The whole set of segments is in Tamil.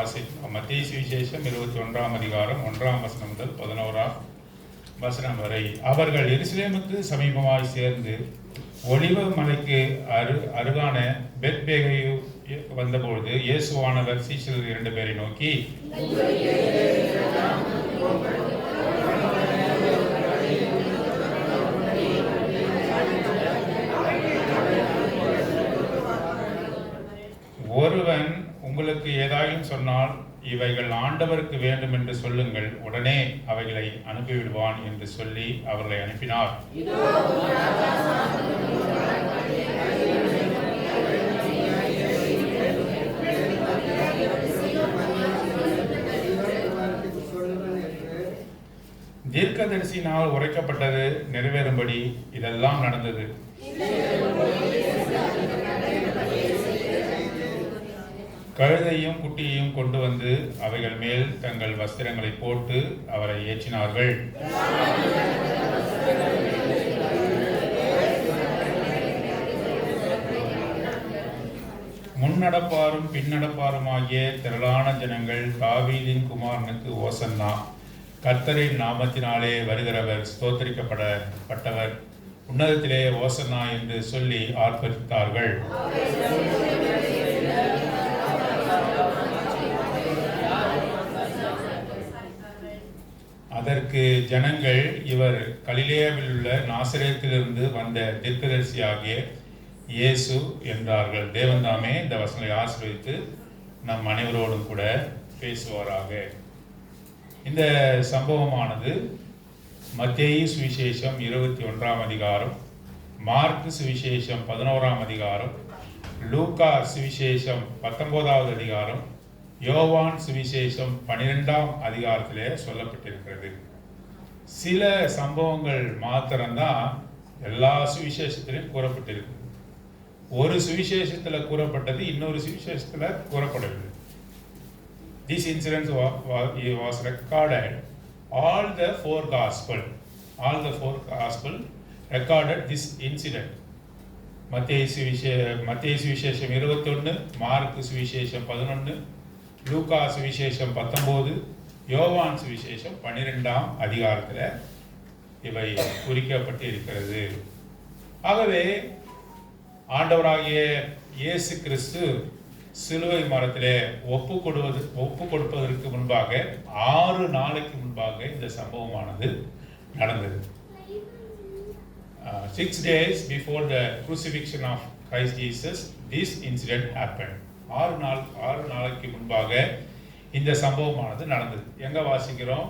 வாசிக்கலாம். மத்தேயு சுவிசேஷம் 21ஆம் அதிகாரம் 1ஆம் வசனம் முதல் 11ஆம் வசனம் வரை. அவர்கள் எருசலேமுக்கு சமீபமாய் சேர்ந்து ஒலிவ மலைக்கு அருகான பெத்பேகையு வந்தபொழுது இயேசுவானவர் சீஷர்கள் 2 பேரை நோக்கி, ஒருவன் உங்களுக்கு ஏதாயும் சொன்னால் இவைகள் ஆண்டவருக்கு வேண்டும் என்று சொல்லுங்கள், உடனே அவைகளை அனுப்பிவிடுவான் என்று சொல்லி அவர்களை அனுப்பினார். தீர்க்கதரிசியினால் உரைக்கப்பட்டது நிறைவேறும்படி இதெல்லாம் நடந்தது. கழுதையும் குட்டியையும் கொண்டு வந்து அவைகள் மேல் தங்கள் வஸ்திரங்களை போட்டு அவரை ஏற்றினார்கள். முன்னடப்பாரும் பின்னடப்பாரும் ஆகிய திரளான ஜனங்கள், தாவீதின் குமாரனுக்கு ஓசன்னா, கர்த்தரின் நாமத்தினாலே வருகிறவர் ஸ்தோத்திரிக்கப்பட்டவர், உன்னதத்திலே ஓசன்னா என்று சொல்லி ஆர்ப்பரித்தார்கள். அதற்கு ஜனங்கள், இவர் கலிலேயாவில் உள்ள நாசரேத்திலிருந்து வந்த தீர்க்கதரிசியாகிய இயேசு என்றார்கள். தேவன் தாமே இந்த வசனங்களை ஆசீர்வதித்து நம் அனைவரோடும் கூட பேசுவாராக. இந்த சம்பவமானது மத்தேயு சுவிசேஷம் 21ஆம் அதிகாரம், மார்க்கு சுவிசேஷம் 11ஆம் அதிகாரம், லூக்கா சுவிசேஷம் 19வது அதிகாரம், யோவான் சுவிசேஷம் 12ஆம் அதிகாரத்திலே சொல்லப்பட்டிருக்கிறது. சில சம்பவங்கள் மாத்திரம்தான் எல்லா சுவிசேஷத்திலும் கூறப்பட்டிருக்கு. ஒரு சுவிசேஷத்தில் கூறப்பட்டது இன்னொரு சுவிசேஷத்தில் கூறப்படவில்லை. This incident was recorded. All the four gospel recorded this incident. மத்தேயு சுவிசேஷம் 21, மார்க்கு சுவிசேஷம் 11, லூக்கா சுவிசேஷம் 19, யோவான் சுவிசேஷம் 12ஆம் அதிகாரத்தில் இவை குறிக்கப்பட்டு இருக்கிறது. ஆகவே ஆண்டவராகிய இயேசு கிறிஸ்து சிலுவை மரத்திலே ஒப்பு கொடுப்பதற்கு முன்பாக 6 நாளைக்கு முன்பாக இந்த சம்பவமானது நடந்தது. 6 days before the crucifixion of Christ Jesus, this incident happened. 6 நாளைக்கு முன்பாக இந்த சம்பவமானது நடந்தது. எங்க வாசிக்கிறோம்?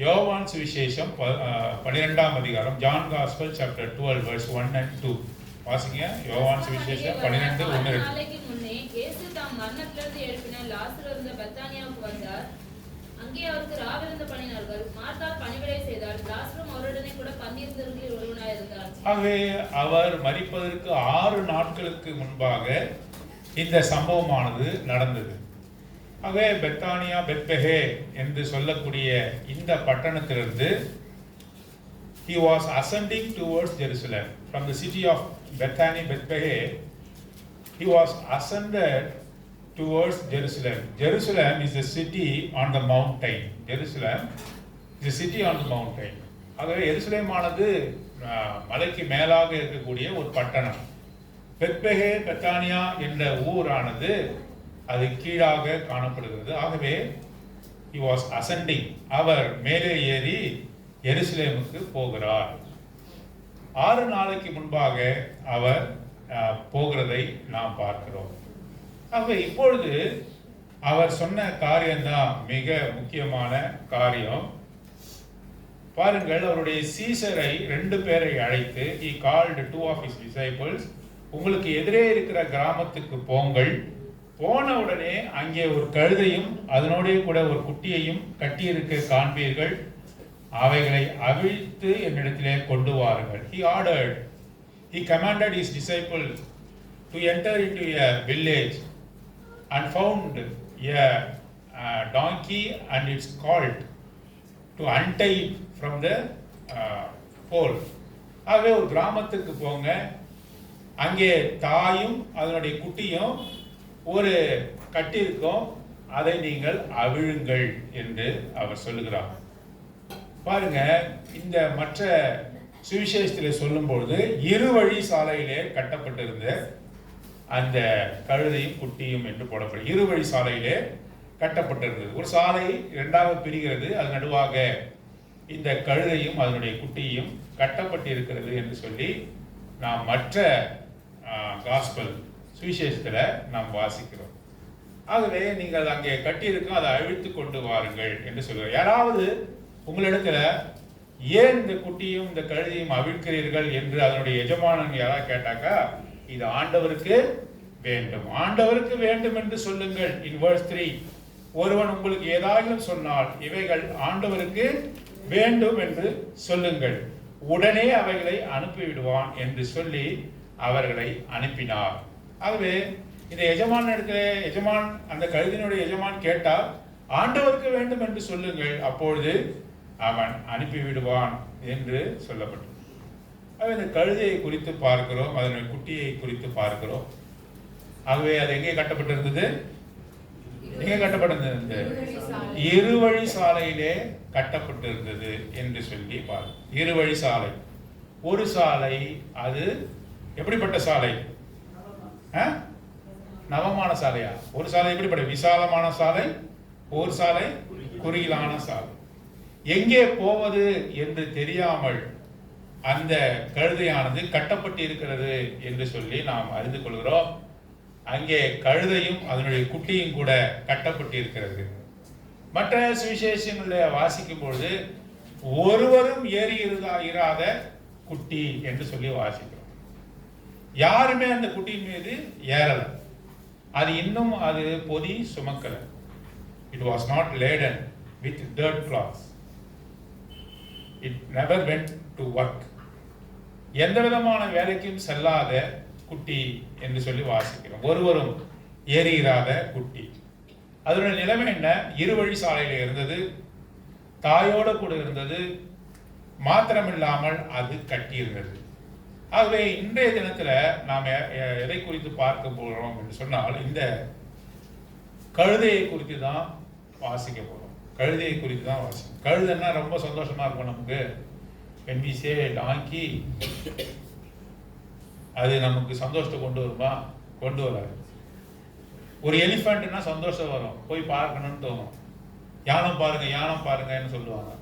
யோவான் சுவிசேஷம் 12ஆம் அதிகாரம், John Gospel chapter 12 verse 1 and 2. வாசிங்க. யோவான் சுவிசேஷம் 12:1. இயேசு தாம் மரணத்திலிருந்து எழுப்பின லாசரு இருந்த பெத்தானியாவுக்கு வந்தார். அங்கே அவருக்கு ராவிருந்த பண்ணினார்கள். மார்த்தா பணிவிடை செய்தார். லாசரும் அவருடனே கூட பந்தியிருந்தவர்களில் ஒருவனாய் இருந்தார். ஆகவே அவர் மரிப்பதற்கு 6 நாட்களுக்கு முன்பாக இந்த சம்பவமானது நடந்தது. ஆகவே பெத்தானியா, பெத்பகே என்று சொல்லக்கூடிய இந்த பட்டணத்திலிருந்து he was ascending towards Jerusalem from the city of Bethany, Bethlehem. He was ascended towards Jerusalem. Jerusalem is a city on the mountain. Jerusalem is a city on the mountain. ஆகவே எருசலேமானது மலைக்கு மேலாக இருக்கக்கூடிய ஒரு பட்டணம். பெத்பகே, பெத்தானியா என்ற ஊரானது அது கீழாக காணப்படுகிறது. ஆகவே he was ascending. அவர் மேலே ஏறி எருசலேமுக்கு போகிறார். 6 நாளைக்கு முன்பாக அவர் போகிறதை நாம் பார்க்கிறோம். ஆகவே இப்பொழுது அவர் சொன்ன காரியம்தான் மிக முக்கியமான காரியம். பாருங்கள், அவருடைய சீசரை 2 பேரை அழைத்து he called 2 of his disciples. உங்களுக்கு எதிரே இருக்கிற கிராமத்துக்கு போங்கள். போன உடனே அங்கே ஒரு கழுதையும் அதனோடே கூட ஒரு குட்டியையும் கட்டியிருக்க காண்பீர்கள். அவைகளை அவிழ்த்து என்னிடத்திலே கொண்டு வாருங்கள். He commanded his disciples to enter into a village and found a donkey and its colt to untie it from the pole. ஆகவே ஒரு கிராமத்துக்கு போங்க. அங்கே தாயும் அதனுடைய குட்டியும் ஒரு கட்டியிருக்கும். அதை நீங்கள் அவிழுங்கள் என்று அவர் சொல்லுகிறார். பாருங்க, இந்த மற்ற சுவிசேஷத்தில் சொல்லும்பொழுது இருவழி சாலையிலே கட்டப்பட்டிருந்த அந்த கழுதையும் குட்டியும் என்று போடப்படும். இருவழி சாலையிலே கட்டப்பட்டிருந்தது. ஒரு சாலை இரண்டாக பிரிகிறது, அது நடுவாக இந்த கழுதையும் அதனுடைய குட்டியும் கட்டப்பட்டிருக்கிறது என்று சொல்லி நாம் மற்ற காஸ்பல் சுவிசேஷத்தில் நாம் வாசிக்கிறோம். ஆகவே நீங்கள் அங்கே கட்டியிருக்கோம், அதை அழித்து கொண்டு வாருங்கள் என்று சொல்கிறார். யாராவது உங்களிடத்துல ஏன் இந்த குட்டியும் இந்த கழுதையும் அவிழ்க்கிறீர்கள் என்று அதனுடைய எஜமானன் யாராவது கேட்டாக்கா, இது ஆண்டவருக்கு வேண்டும், ஆண்டவருக்கு வேண்டும் என்று சொல்லுங்கள். இன் verse 3, ஒருவன் உங்களுக்கு ஏதாவது சொன்னால் இவைகள் ஆண்டவருக்கு வேண்டும் என்று சொல்லுங்கள், உடனே அவைகளை அனுப்பிவிடுவான் என்று சொல்லி அவர்களை அனுப்பினார். ஆகவே இந்த எஜமான் அந்த கழுதினுடைய எஜமான் கேட்டால் ஆண்டவருக்கு வேண்டும் என்று சொல்லுங்கள், அப்பொழுது அவன் அனுப்பிவிடுவான் என்று சொல்லப்பட்டது. இந்த கழுதையை குறித்து பார்க்கிறோம், அதனுடைய குட்டியை குறித்து பார்க்கிறோம். ஆகவே அது எங்கே கட்டப்பட்டிருந்தது? எங்கே கட்டப்பட்டிருந்தது? இருவழி சாலையிலே கட்டப்பட்டிருந்தது என்று சொல்லி பார்க்கிறோம். இருவழி சாலை. ஒரு சாலை அது எப்படிப்பட்ட சாலை? நவமான சாலையா? ஒரு சாலை எப்படிப்பட்ட? விசாலமான சாலை, ஒரு சாலை குறுகிலான சாலை. எங்கே போவது என்று தெரியாமல் அந்த கழுதையானது கட்டப்பட்டு இருக்கிறது என்று சொல்லி நாம் அறிந்து கொள்கிறோம். அங்கே கழுதையும் அதனுடைய குட்டியும் கூட கட்டப்பட்டு இருக்கிறது. மற்ற சுவிசேஷங்களில் வாசிக்கும் பொழுது ஒருவரும் ஏறி இராத குட்டி என்று சொல்லி வாசிக்கிறோம். யாருமே அந்த குட்டியின் மீது ஏறல. அது இன்னும் அது பொதி சுமக்கல. It was not laden with dirt cloths. It never went to work. எந்த விதமான வேலைக்கும் செல்லாத குட்டி என்று சொல்லி வாசிக்கிறோம். ஒருவரும் ஏறியிராத குட்டி. அதனுடைய நிலைமை என்ன? இருவழி சாலையில் இருந்தது, தாயோடு கூட இருந்தது, மாத்திரமில்லாமல் அது கட்டியிருந்தது. ஆகவே இன்றைய தினத்துல நாம் எதை குறித்து பார்க்க போகிறோம் என்று சொன்னால் இந்த கழுதையை குறித்து தான் வாசிக்க போகிறோம். கழுதையை குறித்து தான் வாசிக்கும். கழுதைன்னா ரொம்ப சந்தோஷமா இருக்கும் நமக்கு. when we say donkey, அது நமக்கு சந்தோஷத்தை கொண்டு வருமா? கொண்டு வராது. ஒரு எலிஃபண்ட்னா சந்தோஷம் வரும், போய் பார்க்கணும்னு தோணும். யானம் பாருங்கன்னு சொல்லுவாங்க.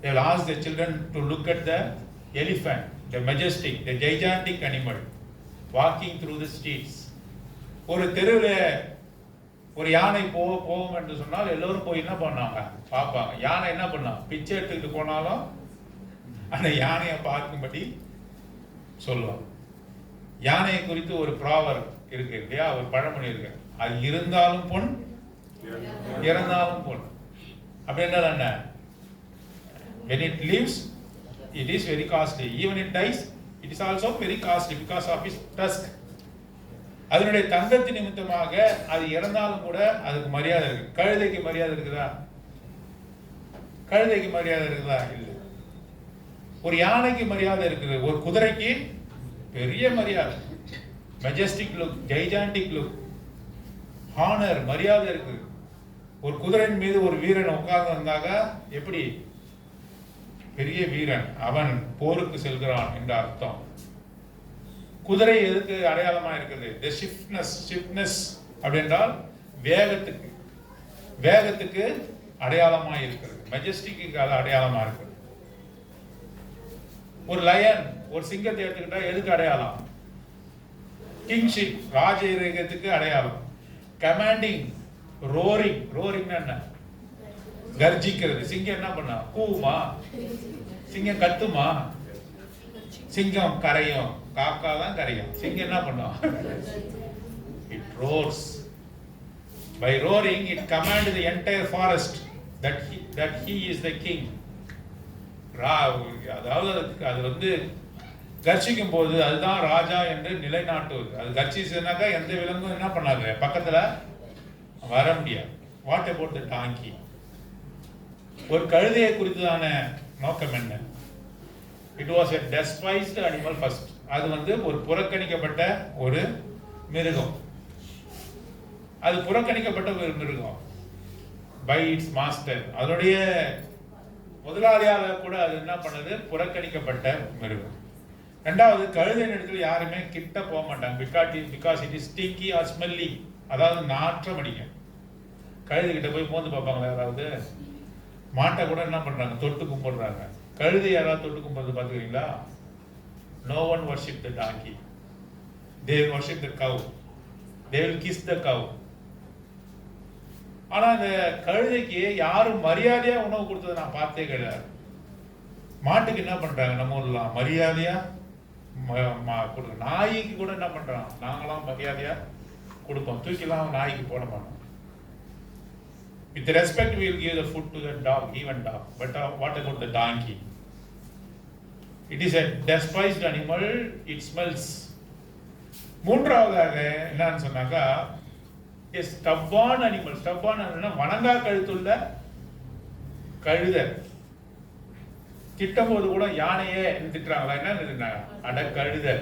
they will ask the children to look at the elephant, the majestic, the gigantic animal walking through the streets. ஒரு தெருவில் ஒரு யானை போவோம் என்று சொன்னால் எல்லோரும் போய் என்ன பண்ணாங்க? பார்ப்பாங்க. யானை என்ன பண்ணாங்க? பிச்சை எடுத்துக்கிட்டு போனாலும் அந்த யானையை பார்க்கும்படி சொல்லுவாங்க. யானையை குறித்து ஒரு ப்ராவர் இருக்கு இல்லையா, ஒரு பழமொழி இருக்கு. அது இருந்தாலும் பொன், இறந்தாலும் பொன். அப்படின்னா என்ன? when it lives it is very costly, even it dies it is also very costly because of its tusk. அதனுடைய தங்கத்தின் நிமித்தமாக அது இறந்தாலும் கூட அதுக்கு மரியாதை இருக்கு. கழுதைக்கு மரியாதை இருக்குதா? கழுதைக்கு மரியாதை இருக்குதா? இல்லை. ஒரு யானைக்கு மரியாதை இருக்குது, ஒரு குதிரைக்கு பெரிய மரியாதை, majestic look, gigantic look, honour, மரியாதை இருக்குது. ஒரு குதிரையின் மீது ஒரு வீரன் உட்கார்ந்து வந்தாக எப்படி? பெரிய வீரன், அவன் போருக்கு செல்கிறான் என்ற அர்த்தம். குதிரை எதுக்கு அடையாளமா இருக்குது? the swiftness அப்படின்றால் வேகத்துக்கு அடையாளமா இருக்கிறது. மெஜஸ்டிக்கு அது அடையாளமா இருக்குது. ஒரு லயன், ஒரு சிங்கத்தை எடுத்துக்கிட்டா எதுக்கு அடையாளம்? கிங்ஷிப், ராஜரீகத்துக்கு அடையாளம். கமாண்டிங், ரோரிங் என்ன? கர்ஜிக்கிறது. சிங்கம் என்ன பண்ணா? கூவுமா? சிங்கம் கத்துமா? சிங்கம் கரையும், காக்கா தான் கரையும். சிங்கம் என்ன பண்ணும்? It roars. By roaring it commands the entire forest that he is the king. அதாவது அது வந்து கர்ச்சிக்கும் போது அதுதான் ராஜா என்று நிலைநாட்டுவது. அது கர்ச்சிச்சுனாக்கா எந்த விலங்கும் என்ன பண்ணாது, பக்கத்துல வர முடியாது. What about the donkey? ஒரு கழுதையை குறித்ததான நோக்கம் என்ன? It was a despised animal first. அது வந்து ஒரு புறக்கணிக்கப்பட்ட ஒரு மிருகம். அது புறக்கணிக்கப்பட்ட ஒரு மிருகம் பை இட்ஸ் மாஸ்டர். அதனுடைய முதலாளியால கூட அது என்ன பண்ணுது, புறக்கணிக்கப்பட்ட மிருகம். ரெண்டாவது, கழுதை இடத்துல யாருமே கிட்ட போக மாட்டாங்க. Because it is stinky or smelly, அதாவது நாற்றம் அடிக்கும். கழுதை கிட்ட போய் மோந்து பார்ப்பாங்களா யாராவது? மாட்டை கூட என்ன பண்றாங்க, தொட்டு கும்பிடுறாங்க. கழுதை யாராவது தொட்டு கும்பிடுறது பார்த்துக்கிறீங்களா? No one worship the donkey. They worship the cow. They will kiss the cow. ஆனா இந்த கழுதைக்கு யாரும் மரியாதையா உணவு கொடுத்ததை நான் பார்த்தே கிடையாது. மாட்டுக்கு என்ன பண்றாங்க நம்ம ஊர்ல மரியாதையா கொடுக்க. நாய்க்கு கூட என்ன பண்றாங்க, நாங்களாம் மரியாதையா கொடுப்போம், தூக்கிலாம் நாய்க்கு போட மாட்டோம். With respect we will give the food to the dog, even dog. But what about the donkey? It is a despised animal, it smells. மூன்றாவதாக என்னன்னு சொன்னாக்கா, a stubborn animal. stubborn அப்படின்னா வணங்கா கழுத்துள்ள கழுதை. திட்டம் போது கூட யானையே திட்டுறாங்களா? என்ன அட கழுதை,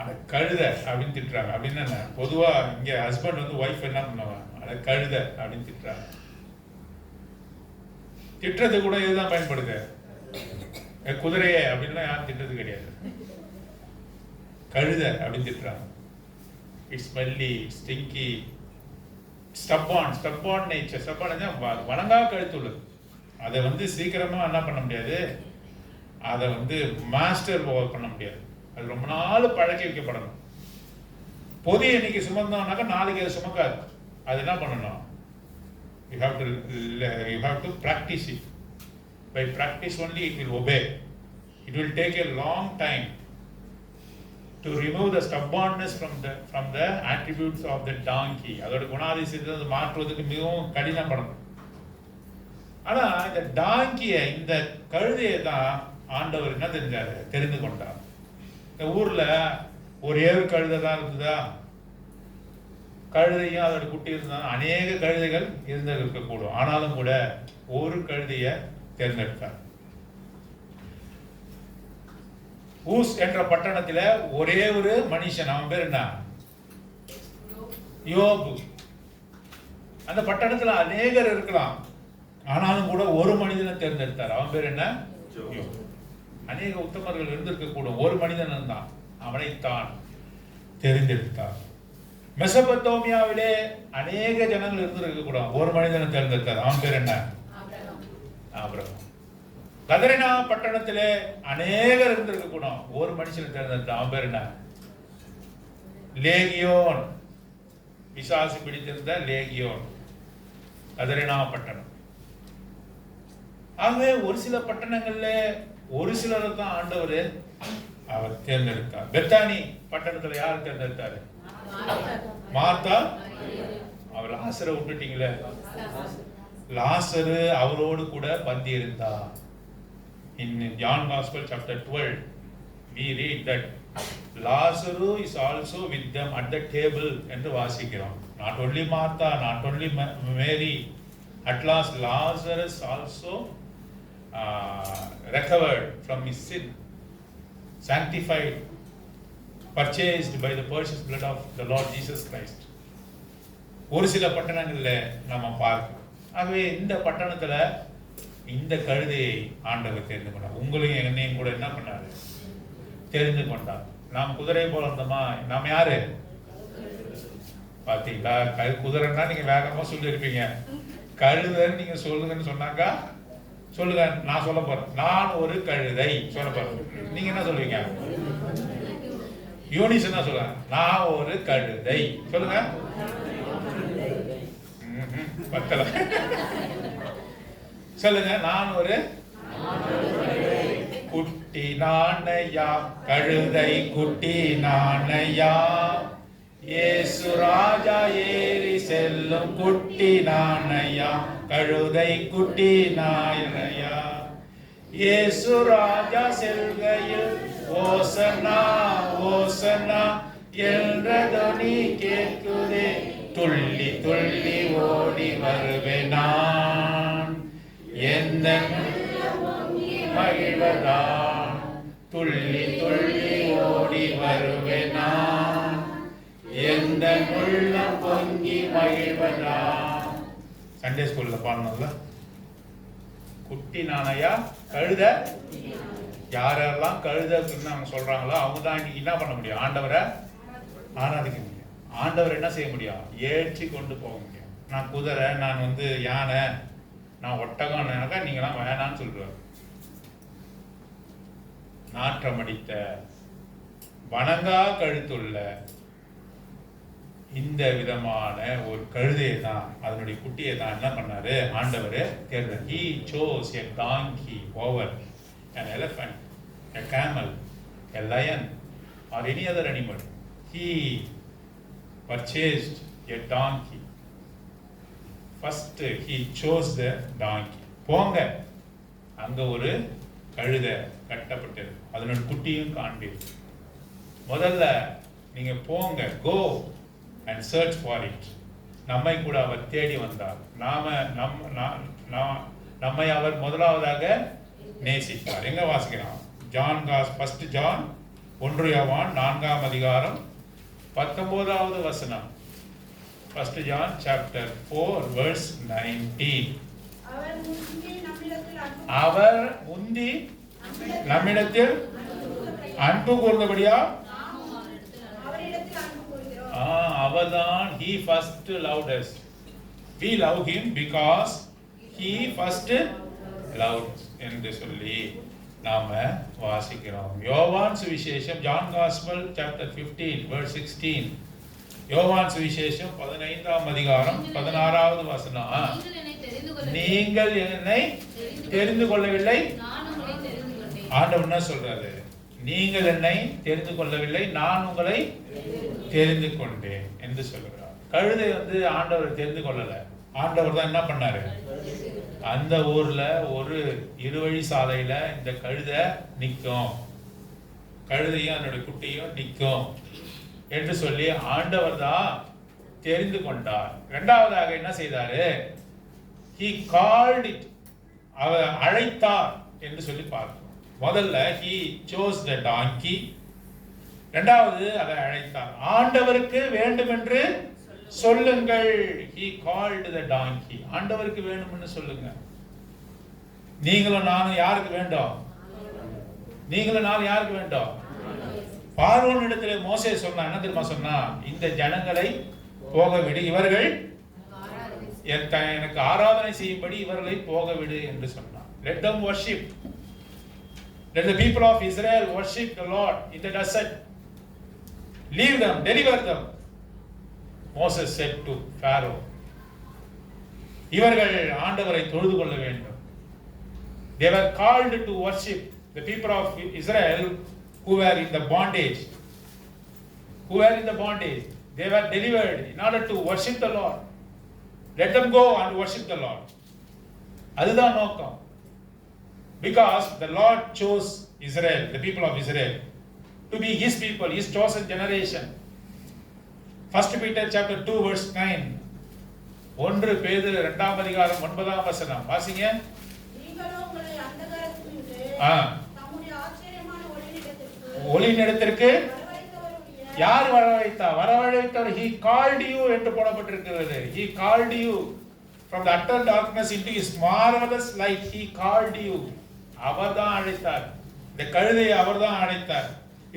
அட கழுதை அப்படின்னு திட்டுறாங்க. அப்படின்னு என்ன, பொதுவா இங்க ஹஸ்பண்ட் வந்து ஒய்ஃப் என்ன பண்ணுவாங்க, அட கழுதை அப்படின்னு திட்டுறாங்க. திட்டுறது கூட இதுதான் பயன்படுது, குதிரையே அப்படின்லாம் யாரும் திட்டுறது கிடையாது, கழுதை அப்படின்னு திட்டுறாங்க. It's smelly, stinky, stubborn nature. Stubborn வணங்கா கழுத்து உள்ளது. அதை வந்து சீக்கிரமா என்ன பண்ண முடியாது, அதை வந்து மாஸ்டர் பண்ண முடியாது. அது ரொம்ப நாள் பழக்கி வைக்கப்படணும். பொதிய இன்னைக்கு சுமந்தோம்னாக்கா நாளைக்கு அது சுமக்காது. அது என்ன பண்ணணும், you have to practice it. By practice only it will obey. It will take a long time to remove the stubbornness from the attributes of the donkey. அதோட குணாதிசயத்தை மாற்றுவதற்கு மிகவும் கடினப்படும். ஆனா இந்த டாங்கியை, இந்த கழுதையை தான் ஆண்டவர் என்ன தெரிஞ்சாரு, தெரிந்து கொண்டார். இந்த ஊர்ல ஒரே ஒரு கழுதை தான் இருந்ததா? கழுதையும் அதோட குட்டி இருந்தா அநேக கழுதைகள் இருக்கக்கூடும். ஆனாலும் கூட ஒரு கழுதைய தேர்ந்தெடுத்தார். ஊஸ் என்ற பட்டணத்துல ஒரே ஒரு மனுஷன், அவன் பேர் என்ன, யோபு. அந்த பட்டணத்துல அநேகர் இருக்கலாம், ஆனாலும் கூட ஒரு மனிதனை தேர்ந்தெடுத்தார். அவன் பேர் என்ன, யோபு. அநேக உத்தமர்கள் இருந்திருக்க கூடும், ஒரு மனிதன் தான், அவனைத்தான் தெரிந்தெடுத்தார். மெசபத்தோமியாவிலே அநேக ஜனங்கள் இருந்திருக்க கூடும், ஒரு மனிதனை தேர்ந்தெடுத்தார். அவன் பேர் என்ன, ஆபிரகாம். கதரினா பட்டணத்திலே அநேகர் இருந்திருக்க கூடும், ஒரு மனுஷனை தேர்ந்தெடுத்தார். அவன் பேர் என்ன, லேகியோன். பிசாசு பிடித்திருந்த லேகியோன், கதரினா பட்டணம். ஆகவே ஒரு சில பட்டணங்கள்ல ஒரு சிலரை தான் ஆண்டவர் அவர் தேர்ந்தெடுத்தார். பெத்தானி பட்டணத்துல யார் தேர்ந்தெடுத்தாரு, மார்த்தா. அவர் லாசரை விட்டுட்டீங்களே, லாசரு அவரோடு கூட பந்தி இருந்தார். In John Gospel chapter 12 we read that Lazarus is also with them at the table என்று வாசிக்கிறோம். Not only Martha, not only Mary, at last Lazarus also recovered from his sin, sanctified, purchased by the precious blood of the Lord Jesus Christ. ஒரு சில பட்டணங்கள்ல நாம பார்க்கிறோம். ஆகவே இந்த பட்டணத்துல இந்த கழுதையை ஆண்டவர் தெரிந்து கொண்டார். உங்களையும் என்னையும் கூட என்ன பண்ணாரு, தெரிந்து கொண்டார். நாம் குதிரை போல இருந்தோமா? நாம் யாரு பாத்தீங்களா? குதிரைன்னா நீங்க வேகமா சொல்லியிருப்பீங்க, கழுதைன்னு நீங்க சொல்லுங்கன்னு சொன்னாக்கா சொல்லுங்க. நான் சொல்ல போறேன், நான் ஒரு கழுதை சொல்ல போறேன். நீங்க என்ன சொல்லுவீங்க? யூனிஸ் என்ன சொல்லுங்க? நான் ஒரு கழுதை சொல்லுங்க. பத்தல சொல்லுங்க. நான் ஒரு குட்டி நானையா, கழுதை குட்டி நானையா, இயேசு ராஜா ஏறி செல்லும் குட்டி நானையா, கழுதை குட்டி நாயனையா, இயேசு ராஜா செல்கையில் ஓசனா ஓசனா என்ற துணி கேட்குதே, துள்ளி துள்ளி ஓடி வருவேன் நான், எந்த மகிழ்வதான், துள்ளி துள்ளி ஓடி வருவேன் நான், எந்த உள்ளம் பொங்கி மகிழ்வதா. சண்டே ஸ்கூல்ல பாடணும்ல, குட்டி நாணையா கழுத. யாரெல்லாம் கழுதன்னு அவங்க சொல்றாங்களோ அவங்க தான் இன்னைக்கு என்ன பண்ண முடியும்? ஆண்டவரை ஆராதிக்க முடியும். ஆண்டவர் என்ன செய்ய முடியும்? ஏற்றி கொண்டு போக முடியும். நான் குதிரை, நான் யானை, நான் ஒட்டகம்னாக்கா நீங்களாம் வேணான்னு சொல்றாரு. நாற்றமடித்த வணங்கா கழுத்துள்ள இந்த விதமான ஒரு கழுதையை தான், அதனுடைய குட்டியை தான் என்ன பண்ணாரு ஆண்டவர் தேர்தல். He chose a donkey over an elephant, a camel, a lion or any other animal. He purchased a donkey. First he chose the donkey. போங்க, அங்க ஒரு கழுதை கட்டப்பட்டது, அதனுடைய குட்டியும் காண்பீர். முதல்ல நீங்க போங்க, go and search for it. நம்மை கூட அவர் தேடி வந்தார். நம்மை அவர் முதலாவதாக நேசித்தார். எங்க வாசிக்கிறோம்? ஃபர்ஸ்ட் ஜான் 1 யோவான் 4ஆம் அதிகாரம் 19வது வசனம். First John chapter 4 verse 19. அவர் முந்தி நம்மிடத்தில் அன்பு கூர்ந்தபடியா அவர்தான் he first loved us. We love him because he first loved us என்று சொல்லி நாம வாசிக்கிறோம். யோவான் சுவிசேஷம், ஜான் காஸ்பல் சாப்டர் 15 verse 16. யோவான் சுவிசேஷம் 15ஆம் அதிகாரம் 16வது வசனம். நீங்கள் என்னை தெரிந்து கொள்ளவில்லை, ஆண்டவர் என்ன சொல்றாரு? நீங்கள் என்னை தெரிந்து கொள்ளவில்லை, நான் உங்களை தெரிந்து கொண்டேன் என்று சொல்கிறார். கழுதை ஆண்டவர் தெரிந்து கொள்ளல, ஆண்டவர் தான் என்ன பண்ணாரு? அந்த ஊர்ல ஒரு இருவழி சாலையில இந்த கழுதை நிற்கும், கழுதையும் அதனுடைய குட்டியும் நிற்கும் என்று சொல்லி ஆண்டவர் தான் தெரிந்து கொண்டார். இரண்டாவதாக என்ன செய்தாரு? he called it, அவர் அழைத்தார் என்று சொல்லி பார்க்கிறோம். முதல்ல he chose the donkey, இரண்டாவது அதை அழைத்தார். ஆண்டவருக்கு வேண்டும் என்று சொல்லுங்கள். he called the donkey. ஆண்டவருக்கு வேண்டும் என்று சொல்லுங்க. நீங்களும் நானும் யாருக்கு வேண்டும்? நீங்களும் நானும் யாருக்கு வேண்டும்? பார்வோன் இடத்திலே மோசே சொன்னா என்ன தெரியுமா சொன்னா? இந்த ஜனங்களை போக விடு, இவர்கள் எனக்கு ஆராதனை செய்யும்படி இவர்களை போக விடு என்று சொன்னார். let them worship, let the people of Israel worship the Lord in the desert. Leave them, deliver them. Moses said to Pharaoh, இவர்கள் ஆண்டவரை தொழுது கொள்ள வேண்டும். They were called to worship. The people of Israel who were in the bondage, they were delivered in order to worship the Lord. Let them go and worship the Lord. அதுதான் நோக்கம். Because the Lord chose Israel, the people of Israel, to be his people, his chosen generation. 1 Peter chapter 2 verse 9. 1 பேதுரு 2ஆம் அதிகாரம் 9ஆம் வசனம் வாசிங்க. ஒளியினிடத்திற்கு யார் வரவழைத்தார்? வரவழைத்தவர் he called you என்று போடப்பட்டிருக்கிறது. he called you from the utter darkness into his marvelous light. he called you. அவர்தான் அழைத்தார். இந்த கழுதையை அவர்தான் அழைத்தார்.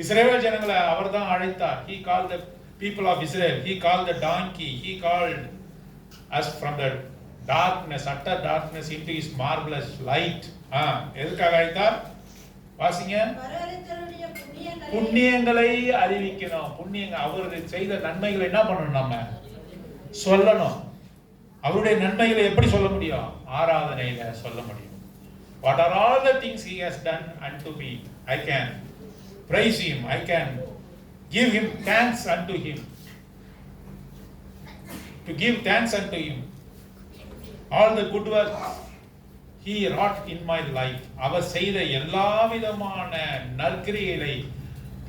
இஸ்ரவேல் ஜனங்களை அவர்தான் அழைத்தார். he called the people of Israel. he called the donkey. he called us from the darkness, utter darkness into his marvelous light. எதுக்காக அழைத்தார்? வாசிங்க. புண்ணியங்களை அறிவிக்கணும். புண்ணியங்கள், அவர் செய்த நன்மைகளை என்ன பண்ணணும்? நம்ம சொல்லணும். அவருடைய நன்மைகளை எப்படி சொல்ல முடியும்? ஆராதனையில சொல்ல முடியும். What are all the things he has done unto me? I can praise him. I can give him thanks unto him. To give thanks unto him. All the good works he wrought in my life. அவர் செய்த எல்லா விதமான நற்கிரியைகளை,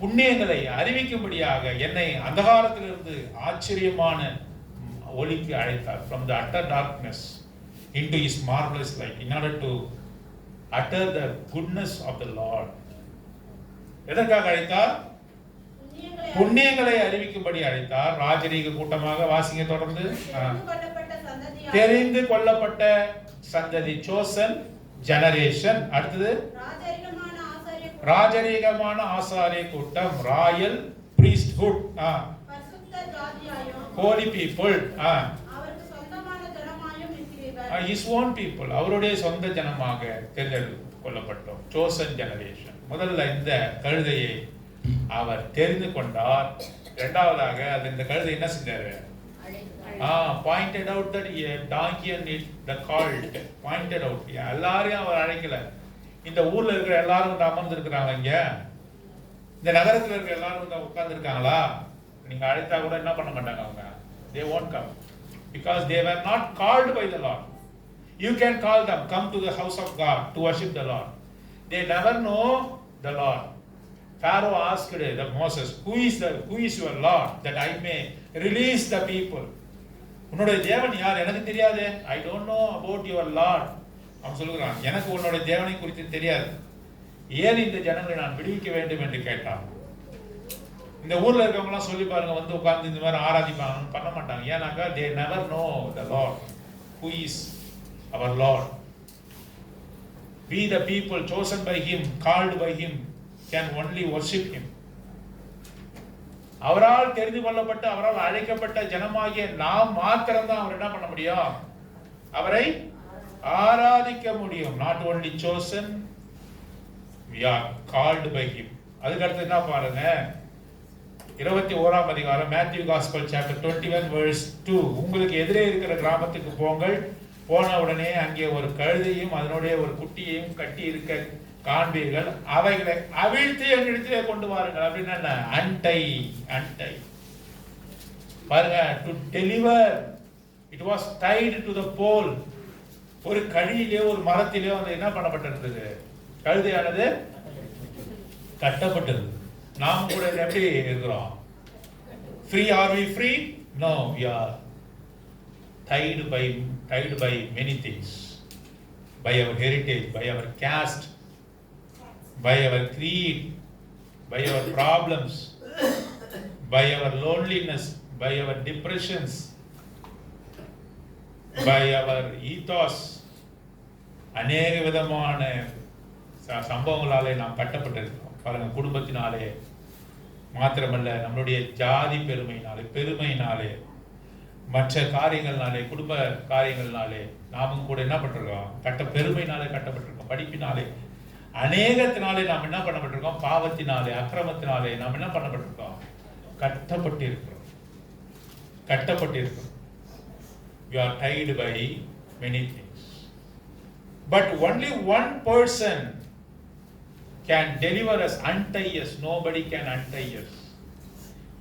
புண்ணியங்களை அறிவிக்கும்படியாக என்னை அந்தகாரத்திலிருந்து ஆச்சரியமான ஒளிக்கு அழைத்தார். From the utter darkness into his marvelous light, in order to utter the goodness of the Lord. எதற்காக அழைத்தார்? புண்ணியங்களை அறிவிக்கும்படி அழைத்தார். ராஜரீக கூட்டமாக வாசிங்க தொடர்ந்து. தெரிந்து கொள்ளப்பட்ட சந்ததி, சோசன் ஜெனரேஷன். அடுத்தது ராஜரீகமான ஆசாரிய கூட்டம், Royal priesthood, holy people, his own people, அவருடைய சொந்த ஜனமாக தேர்ந்தெடுத்து கொள்ளப்பட்டோம். chosen generation. முதல்ல இந்த கழுதையை அவர் தெரிந்து கொண்டார். இரண்டாவதாக அது இந்த கழுதை என்ன செஞ்சாரு? pointed out that a donkey and the called, pointed out. எல்லாரையும் அவர் அழைக்கல. இந்த ஊர்ல இருக்கிற எல்லாரும் வந்து அமர்ந்து இருக்கிறாங்க. இங்க இந்த நகரத்துல இருக்கிற எல்லாரும் வந்து உட்கார்ந்து இருக்காங்களா? நீங்க அழைத்தா கூட என்ன பண்ண மாட்டாங்க அவங்க. they won't come because they were not called by the Lord. You can call them, come to the house of God to worship the Lord. They never know the Lord. Pharaoh asked the Moses, who is your Lord, that I may release the people. உன்னுடைய தேவன் யார்? எனக்கு தெரியாது. I don't know about your Lord. அவன் சொல்லுகிறான், எனக்கு உன்னுடைய தேவனை குறித்து தெரியாது, ஏன் இந்த ஜனங்களை நான் விடுவிக்க வேண்டும் என்று கேட்டான். இந்த ஊர்ல இருக்கவங்க எல்லாம் சொல்லி பாருங்க, வந்து உட்கார்ந்து இந்த மாதிரி ஆராதிப்பாங்க, பண்ண மாட்டாங்க. ஏன்னாக்கா they never know the Lord, who is our Lord. We the people chosen by him, called by him, can only worship him. அவரால் தெரிந்து கொள்ளப்பட்ட, அவரால் அழைக்கப்பட்ட ஜனமாகிய நாம் மாத்திரம்தான் அவர் என்ன பண்ண முடியும்? அவரை ஆராதிக்க முடியும். not only chosen, we are called by him. அதுக்கு அடுத்து என்ன பாருங்க, 21ஆம் அதிகாரம், மேத்யூ காஸ்பல் சாப்டர் 21 verse 2. உங்களுக்கு எதிரே இருக்கிற கிராமத்துக்கு போங்கள், போன உடனே அங்கே ஒரு கழுதையும் அதனுடைய ஒரு குட்டியையும் கட்டி இருக்க காண்பீர்கள், அவைகளை அவிழ்த்து என்னிடத்திலே கொண்டு வாருங்கள். அப்படின்னா என்ன? அண்டை பாருங்க, to deliver. It was tied to the pole. ஒரு கழியிலே ஒரு மரத்திலே வந்து என்ன பண்ணப்பட்டிருந்தது? கழுதையானது கட்டப்பட்டது. நாம் கூட எப்படி இருக்கிறோம்? free, are we free? No, we are tied by many things, by our heritage, by our caste, by our creed, by our problems, by our loneliness, by our depressions, by our ethos. அநேக விதமான சம்பவங்களாலே நாம் கட்டப்பட்டிருக்கிறோம். பாருங்க, குடும்பத்தினாலே மாத்திரமல்ல, நம்மளுடைய ஜாதி பெருமையினாலே, மற்ற காரியங்கள்னாலே, குடும்ப காரியங்கள்னாலே நாமும் கூட என்ன பட்டிருக்கோம்? பெருமையினாலே கட்டப்பட்டிருக்கோம். படிப்பினாலே, அநேகத்தினாலே நாம் என்ன பண்ணப்பட்டிருக்கோம்? பாவத்தினாலே, அக்கிரமத்தினாலே நாம் என்ன பண்ணப்பட்டிருக்கோம்? கட்டப்பட்டிருக்கிறோம். You are tied by many things, but only one person can deliver us, untie us. Nobody can untie us.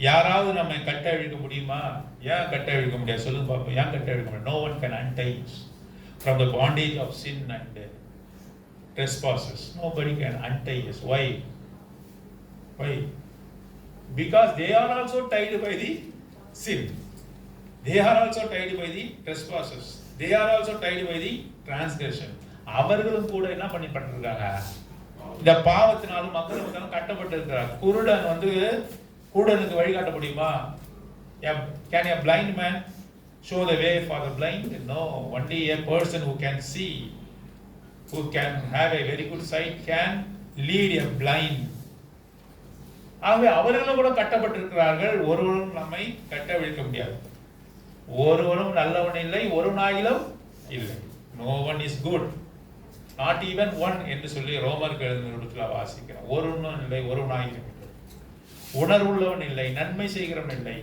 யாராவது நம்மை கட்ட இழுக்க முடியுமா? ஏன் கட்ட இழுக்க முடியாது? சொல்லுங்க பாப்போம், ஏன் கட்ட இழுக்க முடியாது? No one can untie us from the bondage of sin and trespasses. Nobody can untie us. Why? Because they are also tied by the sin. They are also tied by the trespasses. They are also tied by the transgression. அவர்களும் கூட என்ன பண்ணப்பட்டிருக்காங்க? இந்த பாவத்தினாலும் அக்கிரமத்தினாலும் கட்டப்பட்டிருக்கிறார். குருடன் வந்து குருடனுக்கு வழிகாட்ட முடியுமா? Can a blind man show the way for the blind? No. Only a person who can see, who can have a very good sight, can lead a blind. ஆகவே அவர்களும் கூட கட்டப்பட்டிருக்கிறார்கள். ஒருவரும் நம்மை கட்டவிழ்க்க முடியாது. ஒருவரும் நல்லவன் இல்லை, ஒரு நாயிலும் இல்லை. No one is good, not even one என்று சொல்லி ரோமருக்கு எழுதின இடத்துல வாசிக்கிறோம். ஒருவனும் இல்லை, ஒரு நாயிலும் இல்லை. உணர்வுள்ளவன் இல்லை, நன்மை செய்கிறவன் இல்லை.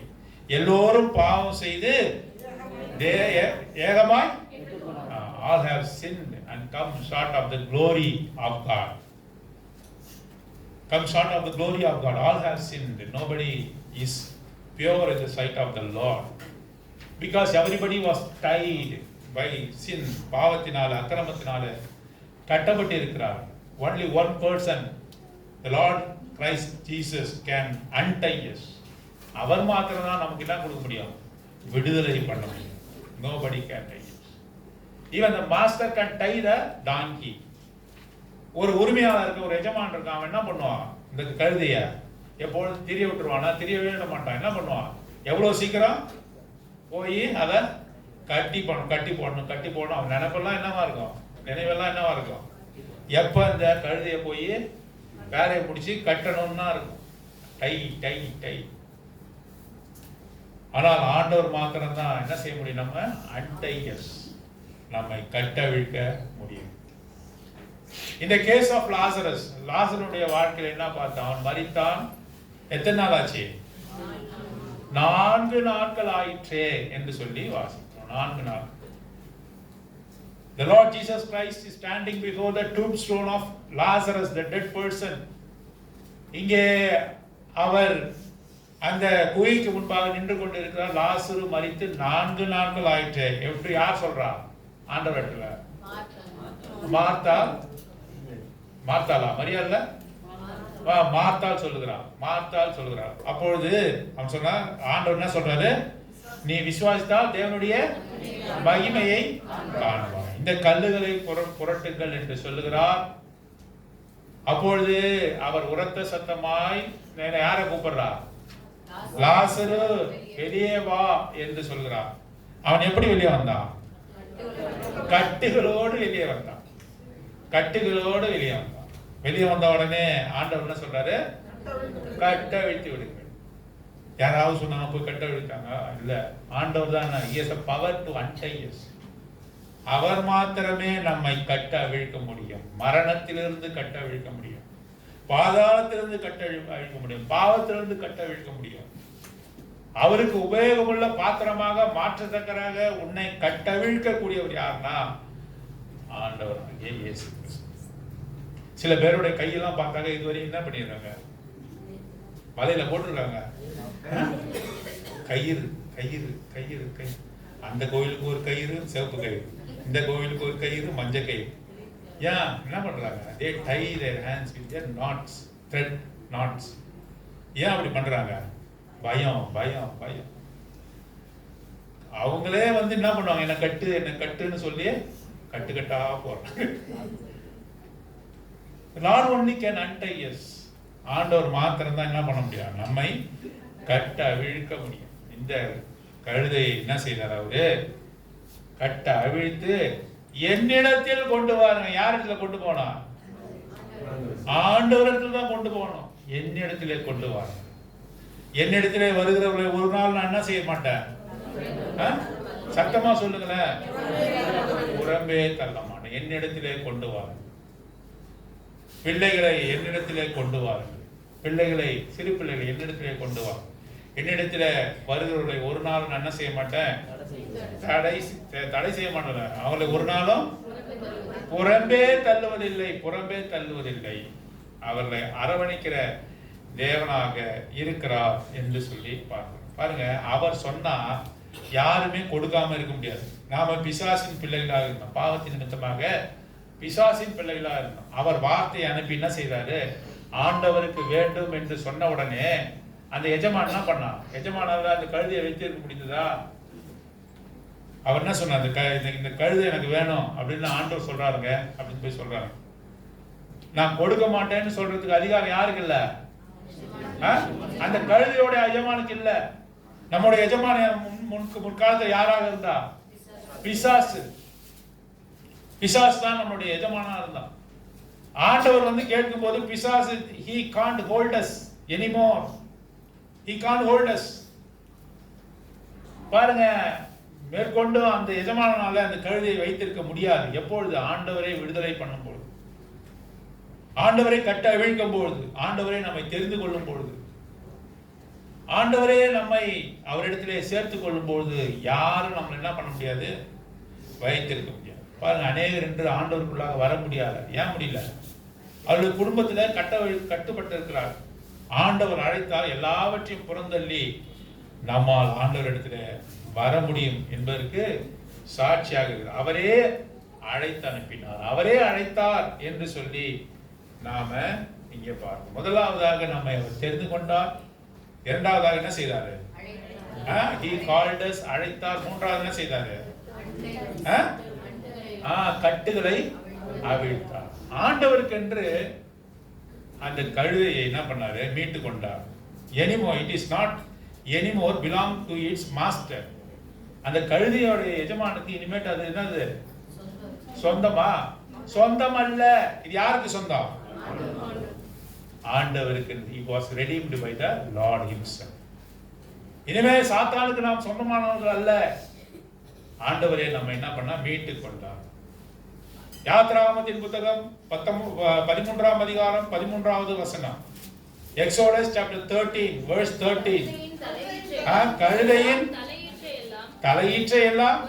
எல்லோரும் பாவம் செய்து ஏகமாய் all have sinned and come short of the glory of God. Come short of the glory of God. All have sinned. Nobody is pure in the sight of the Lord. Because everybody was tied by sin. பாவத்தினால, அக்கிரமத்தினால கட்டப்பட்டு இருக்கிறார். Only one person, the Lord Christ Jesus, can untie us. அவர் மாத்திரம் தான் நமக்கு என்ன கொடுக்க முடியும்? விடுதலை பண்ண முடியும். Nobody can tie us. Even the master can tie the donkey. ஒரு உரிமையாளர் இருக்க, ஒரு எஜமான் இருக்கான், அவன் என்ன பண்ணுவான்? இந்த கழுதைய எப்பொழுதும் திரிய விட்டுருவானா? திரியவே விட மாட்டான். என்ன பண்ணுவான்? எவ்வளவு சீக்கிரம் போய் அதை கட்டி போடணும். அவன் நினைப்பெல்லாம் என்னவா இருக்கும்? நினைவெல்லாம் என்னவா இருக்கும்? எப்ப இந்த கழுதைய போய் வேலையை பிடிச்சி கட்டணும்னா இருக்கும். Tie tie tie. ஆனால் ஆண்டவர் மாத்திரம் தான் என்ன செய்ய முடியும்? நம்ம அன்டையஸ், நம்மை கட்டவிழ்க்க முடியும். இந்த கேஸ் ஆஃப் லாசரஸ், லாசருடைய வாழ்க்கையில் என்ன பார்த்தா? அவன் மரித்தான். எத்தனை நாள் ஆச்சு? 4 நாட்கள் ஆயிற்றே என்று சொல்லி வாசிக்கிறோம். 4 நாள். The Lord Jesus Christ is standing before the tombstone of Lazarus, the dead person. இங்கே அவர் அந்த குகைக்கு முன்பாக நின்று கொண்டு இருக்கிறார். லாசரு மரித்து 4 நாட்கள் ஆயிற்று. எப்படி? யார் சொல்றா? ஆண்டவர்ல மார்த்தாளா? மரியாதை மார்த்தாள் சொல்லுகிறார். அப்பொழுது அவன் சொன்னா, ஆண்டவர் என்ன சொல்றாரு? நீ விசுவாசித்தால் தேவனுடைய மகிமையை காணுவாய். இந்த கல்லுகளை புரட்டுங்கள் என்று சொல்லுகிறார். அப்பொழுது அவர் உரத்த சத்தமாய் யாரை கூப்பிடுறார்? லாசரு வெளியே வா என்று சொல்கிறார். அவன் எப்படி வெளியே வந்தான்? கட்டுகளோடு வெளியே வந்தான். வெளியே வந்த உடனே ஆண்டவர் என்ன சொல்றாரு? கட்ட விழித்து விடுங்கள். யாராவது சொன்னாங்க போய் கட்ட விழித்தாங்க? இல்ல, ஆண்டவர் தான். He has a power to untie us. அவர் மாத்திரமே நம்மை கட்ட அவிழ்க்க முடியும். மரணத்திலிருந்து கட்ட அவிழ்க்க முடியும். பாதாளத்திலிருந்து கட்ட அவிழ்க்க முடியும். பாவத்திலிருந்து கட்ட அவிழ்க்க முடியும். அவருக்கு உபயோகமுள்ள பாத்திரமாக மாற்றத்தக்கராக உன்னை கட்டவிழ்க்க கூடியவர் யாருன்னா ஆண்டவர் இயேசு கிறிஸ்து. சில பேருடைய கையெல்லாம் பார்த்தாங்க, இதுவரை என்ன பண்ணிடுறாங்க? வலையில போட்டுருக்காங்க. கயிறு. அந்த கோயிலுக்கு ஒரு கயிறு சிவப்பு கயிறு, இந்த கோவிலுக்கு ஒரு கயிறு மஞ்சள் கயிறு. ஏன் என்ன பண்றாங்க? they tie their hands with their knots, thread knots. ஏன் அப்படி பண்றாங்க? பயம். அவங்களே என்ன பண்ணுவாங்க? என்ன கட்டுன்னு சொல்லி கட்டுக்கட்டா போறாங்க. Not only can untie us, ஆண்டவர் மாத்திரம் தான் என்ன பண்ண முடியும்? நம்மை கட்ட அவிழ்க்க முடியும். இந்த கழுதை என்ன செய்தார்? அவரு கட்ட அவிழ்த்து என்னிடத்தில் கொண்டு வாருங்க. யாரிடத்துல கொண்டு போனா? ஆண்டவரிடத்தில் தான் கொண்டு போகணும். என்னிடத்திலே கொண்டு வாருங்க. என்னிடத்திலே வருகிறவர்களை ஒரு நாள் நான் என்ன செய்ய மாட்டேன். சத்தமா சொல்லுங்களேன். புறம்பே தள்ள மாட்டேன். என்னிடத்திலே கொண்டு வாருங்க. பிள்ளைகளை என்னிடத்திலே கொண்டு வாருங்கள். சிறு பிள்ளைகளை என்னிடத்திலே கொண்டு வாருங்கள். என்னிடத்துல வருகிறவர்களை ஒரு நாள் நான் என்ன செய்ய மாட்டேன். தடை செய்ய மாட்டேன். அவங்களை ஒரு நாளும் புறம்பே தள்ளுவதில்லை. அவர்களை அரவணைக்கிற தேவனாக இருக்கிறார் என்று சொல்லி பாருங்க. அவர் சொன்னா யாருமே கொடுக்காம இருக்க முடியாது. நாம பிசாசின் பிள்ளைகளாக இருந்தோம். பாவத்தின் நிமித்தமாக பிசாசின் பிள்ளைகளாக இருந்தோம். அவர் வார்த்தையை அனுப்பி என்ன செய்தாரு? ஆண்டவருக்கு வேண்டும் என்று சொன்ன உடனே அந்த எஜமான் என்ன பண்ணா? எஜமானால அந்த கழுதையை வைத்திருக்க முடிந்ததா? அவர் என்ன சொன்னார்? இந்த கழுதை எனக்கு வேணும் அப்படின்னு ஆண்டவர் சொல்றாருங்க அப்படின்னு போய் சொல்றாங்க. நான் கொடுக்க மாட்டேன்னு சொல்றதுக்கு அதிகாரம் யாருக்கு இல்ல? அந்த கழுதையோட எஜமானுக்கு இல்ல. நம்முடைய எஜமான முற்காலத்தில் யாராக இருந்தா? பிசாசு தான் நம்முடைய எஜமானா இருந்தான். ஆண்டவர் கேட்கும் போது பிசாசு he can't hold us anymore. He can't hold us. பாருங்க, மேற்கொண்டு அந்த எஜமானால அந்த கழுதையை வைத்திருக்க முடியாது. எப்பொழுது? ஆண்டவரை விடுதலை பண்ணும் பொழுது, ஆண்டவரை கட்ட அவிழ்க்கும் பொழுது, ஆண்டவரை நம்மை தெரிந்து கொள்ளும் பொழுது, ஆண்டவரே நம்மை அவரிடத்திலே சேர்த்துக் கொள்ளும் பொழுது யாரும் நம்மளை என்ன பண்ண முடியாது? வைத்திருக்க முடியாது. பாருங்க, அநேகர் என்று ஆண்டவருக்குள்ளாக வர முடியாது. ஏன் முடியல? அவருடைய குடும்பத்துல கட்டுப்பட்டு இருக்கிறார். ஆண்டவர் அழைத்தால் எல்லாவற்றையும் புறந்தள்ளி நம்மால் ஆண்டவரிடத்துல வர முடியும் என்பதற்கு சாட்சியாக இருக்கிறார். அவரே அழைத்து அனுப்பினார், அவரே அழைத்தார் என்று சொல்லி நாம இங்கே பார்க்கணும். முதலாவதாக நம்மை அவர் தெரிந்து கொண்டார். இரண்டாவதாக என்ன செய்தாரு? he called us, அழைத்தார். மூன்றாவது என்ன செய்தாரு? கட்டுகளை அவிழ்த்தார். ஆண்டவருக்கு என்று அந்த கழுதையை என்ன பண்ணாரு? மீட்டு கொண்டார். Any more it is not anymore belong to it's master. அந்த கழுதையோட எஜமானுக்கு இனிமேட்டு அது என்னது? சொந்தமா? சொந்தம் அல்ல. இது யாருக்கு சொந்தம்? ஆண்டவருக்கு. He was redeemed by the Lord himself. இனிமே சாத்தானுக்கு நாம் சொந்தமானவர்கள் அல்ல. ஆண்டவரே நம்ம என்ன பண்ணா? மீட்டு கொண்டார். யாத்ராகமத்தின் புத்தகம் 13ஆம் அதிகாரம் 13வது வசனம். Exodus chapter 13 verse 13. கழுதையின் தலையீற்றை எல்லாம்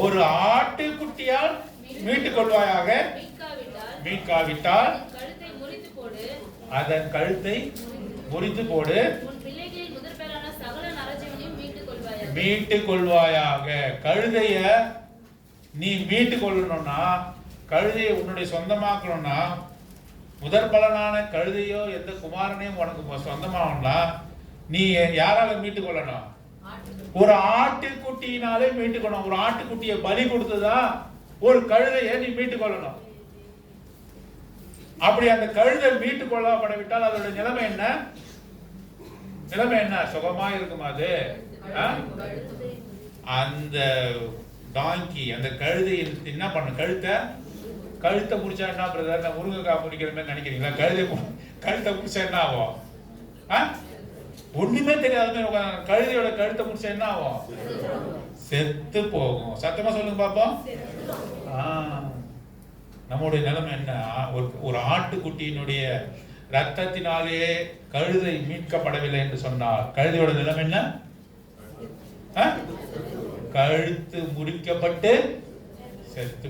ஒரு ஆட்டுக்குட்டியால் மீட்டுக் கொள்வாயாக. மீட்காவிட்டால் அதன் கழுத்தை முறித்து போடு. மீட்டுக் கொள்வாயாக. கழுதைய நீ மீட்டு கொள்ளணும்னா, கழுதையை உன்னுடைய சொந்தமாக்கணும்னா, முதற் பலனான கழுதையோ எந்த குமாரனையும் உனக்கு சொந்தமாகணும்னா நீ யாரால மீட்டு கொள்ளணும்? ஒரு ஆட்டுக்குட்டியினாலே மீட்டுக்கணும். ஒரு ஆட்டுக்குட்டியை பலி கொடுத்துதான் ஒரு கழுதையை நீ மீட்டு கொள்ளணும். அப்படி அந்த கழுதை மீட்டு கொள்ளப்படவிட்டால் அதோட நிலைமை என்ன? நிலைமை என்ன? சுகமா இருக்குமா அது? அந்த டாங்கி, அந்த கழுதை என்ன பண்ண? கழுத்தை முடிச்சா என்ன பிரதர்? முருங்கைக்காய் முடிக்கிற மாதிரி நினைக்கிறீங்களா? கழுத்தை முடிச்சா என்ன ஆகும்? ஒண்ணுமே தெரியாது. கழுதையோட கழுத்தை முடிச்சா என்ன ஆகும்? செத்து போகும். சத்தமா சொல்லுங்க பாப்போம். நம்முடைய நிலைமை என்ன? ஒரு ஆட்டுக்குட்டியினுடைய ரத்தத்தினாலே கழுதை மீட்கப்படவில்லை என்று சொன்னார். கழுதையோட நிலைமை என்ன? கழுத்து முறிக்கப்பட்டு செத்து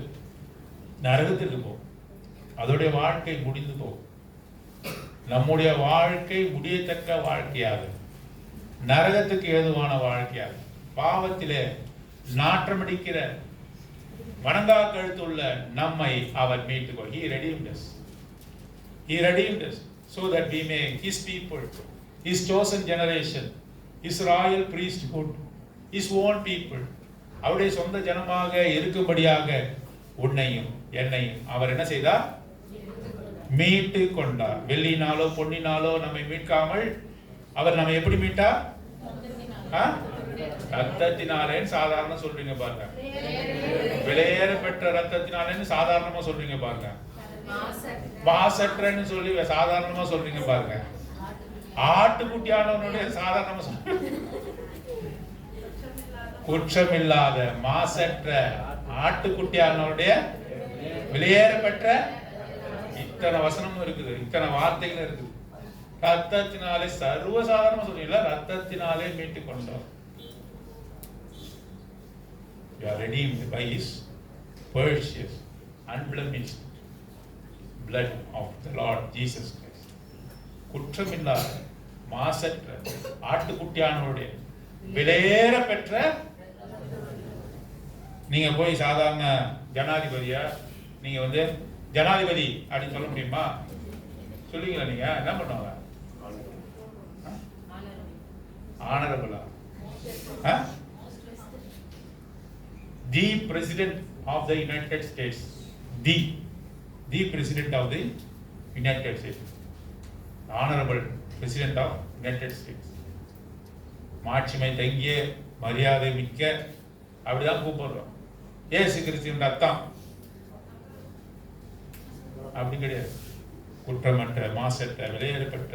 நரகத்துக்கு போகும். அதோடைய வாழ்க்கை முடிந்து போகும். நம்முடைய வாழ்க்கை முடியத்தக்க வாழ்க்கையாக, நரகத்துக்கு ஏதுவான வாழ்க்கையாக, பாவத்திலே நாற்றமடிக்கிற வணங்கா கழுத்துள்ள நம்மை அவர் மீட்டுக்கொள். He redeemed us. He redeemed us so that we may his people, his chosen generation, his royal priesthood, his own people. அவருடைய சொந்த ஜனமாக இருக்கும்படியாக உன்னையும் என்னையும் அவர் என்ன செய்தார்? மீட்டு கொண்டார். வெள்ளினாலோ பொன்னினாலோ நம்மை மீட்காமல் அவர் நம்ம எப்படி மீட்டார்? ரத்தத்தினாலேன்னு சாதாரண சொல்றீங்க பாருங்க. விலையேற பெற்ற ரத்தத்தினாலேன்னு சாதாரணமா சொல்றீங்க பாருங்க. மாசற்றன்னு சொல்லி சாதாரணமா சொல்றீங்க பாருங்க. ஆட்டுக்குட்டியானவனுடைய சாதாரணமா சொல்றீங்க. குற்றமில்லாத மாசற்ற ஆட்டுக்குட்டியானவருடைய விலையேற பெற்ற இத்தனை வசனமும் இருக்குது, இத்தனை வார்த்தைகள் இருக்குது. ரத்தத்தினாலே சர்வசாதாரணமா சொல்றீங்களா? ரத்தத்தினாலே மீட்டுக் கொண்டோம். You are redeemed by his precious unblemished blood of the Lord Jesus Christ. குற்றமில்லாத மாசற்ற ஆட்டுக்குட்டியானவருடைய விலையேற பெற்ற. நீங்க போய் சாதாரண ஜனாதிபதியா நீங்க ஜனாதிபதி அப்படின்னு சொல்ல முடியுமா? சொல்லுவீங்களா? நீங்க என்ன பண்ணுவாங்க? ஆனரபிளா? The President of the United States, the President of the United States, Honorable President of United States. மாட்சிமை தங்கிய மரியாதை மிக்க அப்படிதான் கூப்பிடுறோம். இயேசு கிறிஸ்துவின் ரத்தம் அப்படி கிடையாது. குற்றமற்ற மாசற்ற விலையேறப்பட்ட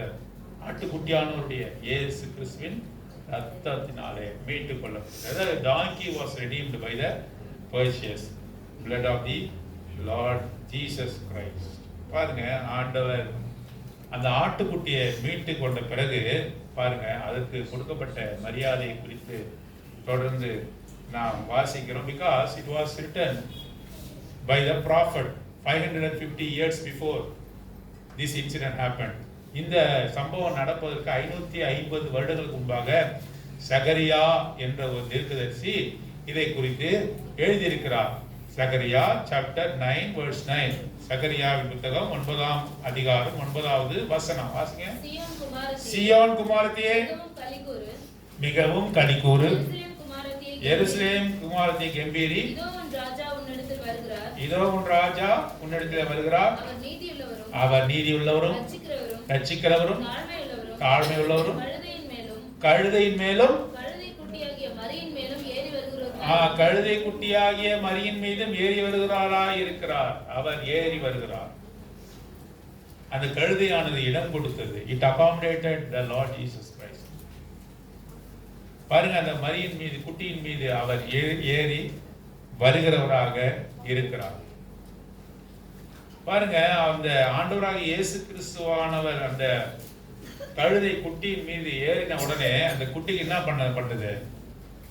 ஆட்டுக்குட்டியானவருடைய இயேசு கிறிஸ்துவின் ரத்தத்தினாலே மீட்டுக் கொள்ளப்பட்டது. Donkey was redeemed by the precious blood of the Lord Jesus Christ. பாருங்க, ஆண்டவர் அந்த ஆட்டுக்குட்டியை மீட்டு கொண்ட பிறகு பாருங்க அதற்கு கொடுக்கப்பட்ட மரியாதை குறித்து தொடர்ந்து நாம் வாசிக்கிறோம். Because it was written by the prophet 550 years before this incident happened. இந்த சம்பவம் நடப்பதற்கு 550 வருடங்களுக்கு முன்பாக சகரியா என்ற ஒரு தீர்க்கதரிசி இதை குறித்து எழுதியிருக்கிறார். சகரியா சாப்டர் 9 verse 9. சகரியாவின் புத்தகம் 9ஆம் அதிகாரம் 9வது வசனம் வாசிங்க. சீயோன் குமாரத்தியே மிகவும் களிகூரு, எருசலேம் குமாரத்தியே கம்பீரி, இதோ உன் ராஜா உன்னிடத்தில் வருகிறார், அவர் நீதியுள்ளவரும் அவர் நீதியுள்ளவரும் ரட்சிக்கிறவரும் தாழ்மையுள்ளவரும் கழுதையின் மேலும் கழுதை குட்டியாகிய மரியின் மேலும் ஏறி வருகிறாராய் இருக்கிறார். அவர் ஏறி வருகிறார். அந்த கழுதையானது இடம் கொடுத்தது. It accommodated the lord Jesus Christ. பாருங்க, அந்த மரியின் மீது, குட்டியின் மீது அவர் ஏறி வருகிறவராக இருக்கிறார். பாருங்க, அந்த ஆண்டவராக இயேசு கிறிஸ்துவானவர் அந்த கழுதை குட்டியின் மீது ஏறின உடனே அந்த குட்டிக்கு என்ன பண்ணது?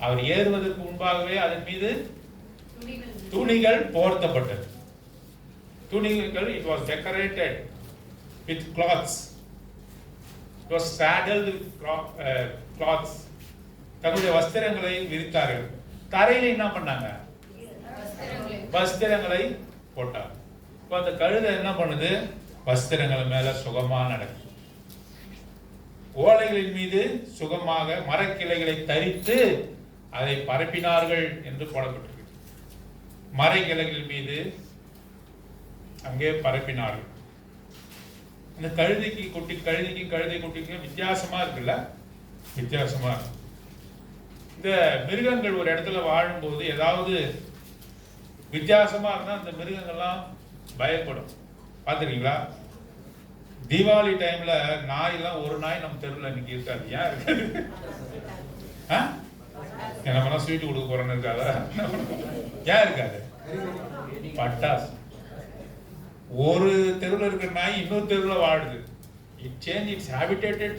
அவர் ஏறுவதற்கு முன்பாகவே அதன் மீது துணிகள் போர்த்தப்பட்டது. துணிகள், it was decorated with cloths. It was saddled with cloths. தங்களுடைய வஸ்திரங்களை விரித்தார்கள். தரையில என்ன பண்ணாங்க? வஸ்திரங்களை போட்டாங்க. இப்போ அந்த கழுதை என்ன பண்ணுது? வஸ்திரங்கள் மேல சுகமா நடக்குது. ஓலைகளின் மீது சுகமாக மரக்கிளைகளை தரித்து அதை பரப்பினார்கள் என்று போடப்பட்டிருக்கு. மரக்கிளைகள் மீது அங்கே பரப்பினார்கள். இந்த கழுதை குட்டிக்கும் வித்தியாசமா இருக்குல்ல? வித்தியாசமா இருக்கு. இந்த மிருகங்கள் ஒரு இடத்துல வாழும்போது ஏதாவது வித்தியாசமா இருந்தா அந்த மிருகங்கள்லாம் பயப்படும். பார்த்துருக்கீங்களா? தீபாவளி டைம்ல நாய் எல்லாம், ஒரு நாய் நம்ம தெருவில் இன்னைக்கு இருக்காது. ஏன் இருக்காது? நம்மளாம் ஸ்வீட் கொடுக்க போறோன்னு இருக்காதா? ஏன் இருக்காது? பட்டாசு. ஒரு தெருவில் இருக்கிற நாய் இன்னொரு தெருவில் வாழுது. It change its habitated.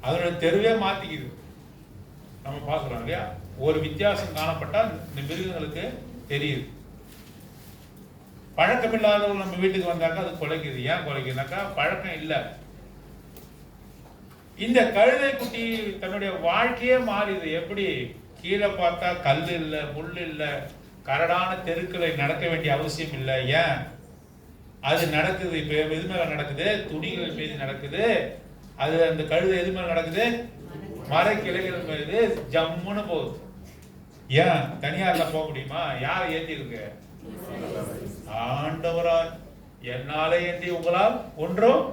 அதோட தெருவே மாத்திக்குது. நம்ம பார்க்குறோம் இல்லையா? ஒரு வித்தியாசம் காணப்பட்டால் இந்த மிருகங்களுக்கு தெரியுது. பழக்கம் இல்லாதவங்க நம்ம வீட்டுக்கு வந்தாக்கா அது குலைக்குது. ஏன் குலைக்குதுனாக்கா பழக்கம் இல்லை. இந்த கழுதை குட்டி தன்னுடைய வாழ்க்கையே மாறிது. எப்படி? கீழே பார்த்தா கல் இல்லை, முள் இல்லை, கரடான தெருக்களை நடக்க வேண்டிய அவசியம் இல்லை. ஏன்? அது நடக்குது. இப்ப எது மேல நடக்குது? துணிகள் மீது நடக்குது. அது அந்த கழுதை எது மேல நடக்குது? மரக்கிளைகள் மீது ஜம்முன்னு போகுது. ஏன்? தனியார்ல போக முடியுமா? யாரை ஏற்றி இருக்கு? ஆண்டவரால். என்னாலே ஏந்தி உங்களால் ஒன்றும்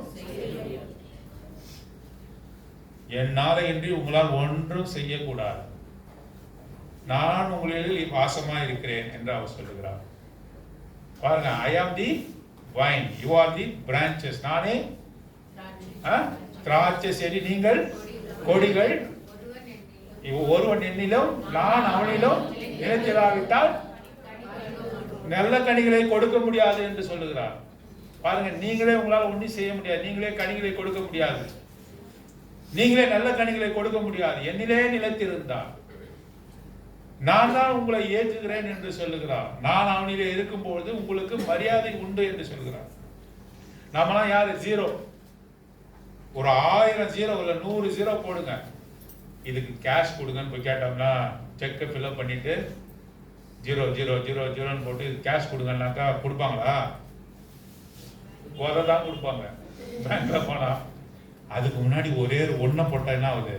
என்னாலே என்று உங்களால் ஒன்றும் செய்யக்கூடாது. நான் உங்களில் வாசமா இருக்கிறேன் என்று அவர் சொல்லுகிறார். பாருங்க, I am the vine, you are the branches. நானே திராட்சை செடி, நீங்கள் கொடிகள். ஒருவன் என்னிலும் நான் அவனிலும் நிலைத்திராவிட்டால் நல்ல கனிகளை கொடுக்க முடியாது என்று சொல்லுகிறார். பாருங்க, நீங்களே உங்களால் ஒன்றும் செய்ய முடியாது. நீங்களே கனிகளை கொடுக்க முடியாது. நீங்களே நல்ல கனிகளை கொடுக்க முடியாது. என்னிலே நிலைத்திருந்தார் நான் தான் உங்களை ஏற்றுகிறேன் என்று சொல்லுகிறார். நான் அவனிலே இருக்கும்போது உங்களுக்கு மரியாதை உண்டு என்று சொல்கிறார். நாமெல்லாம் யாரு? ஜீரோ. ஒரு 1000 ஜீரோ இல்ல 100 ஜீரோ போடுங்க. இதுக்கு கேஷ் கொடுங்கன்னு போய் கேட்டோம்னா செக்கை ஃபில்அப் பண்ணிட்டு 0 0 0 0ன்னு போட்டு கேஷ் கொடுங்கன்னாக்கா கொடுப்பாங்களா? தான் கொடுப்பாங்க பேங்க்ல போனா. அதுக்கு முன்னாடி ஒரே ஒன்றை போட்டா என்ன ஆகுது?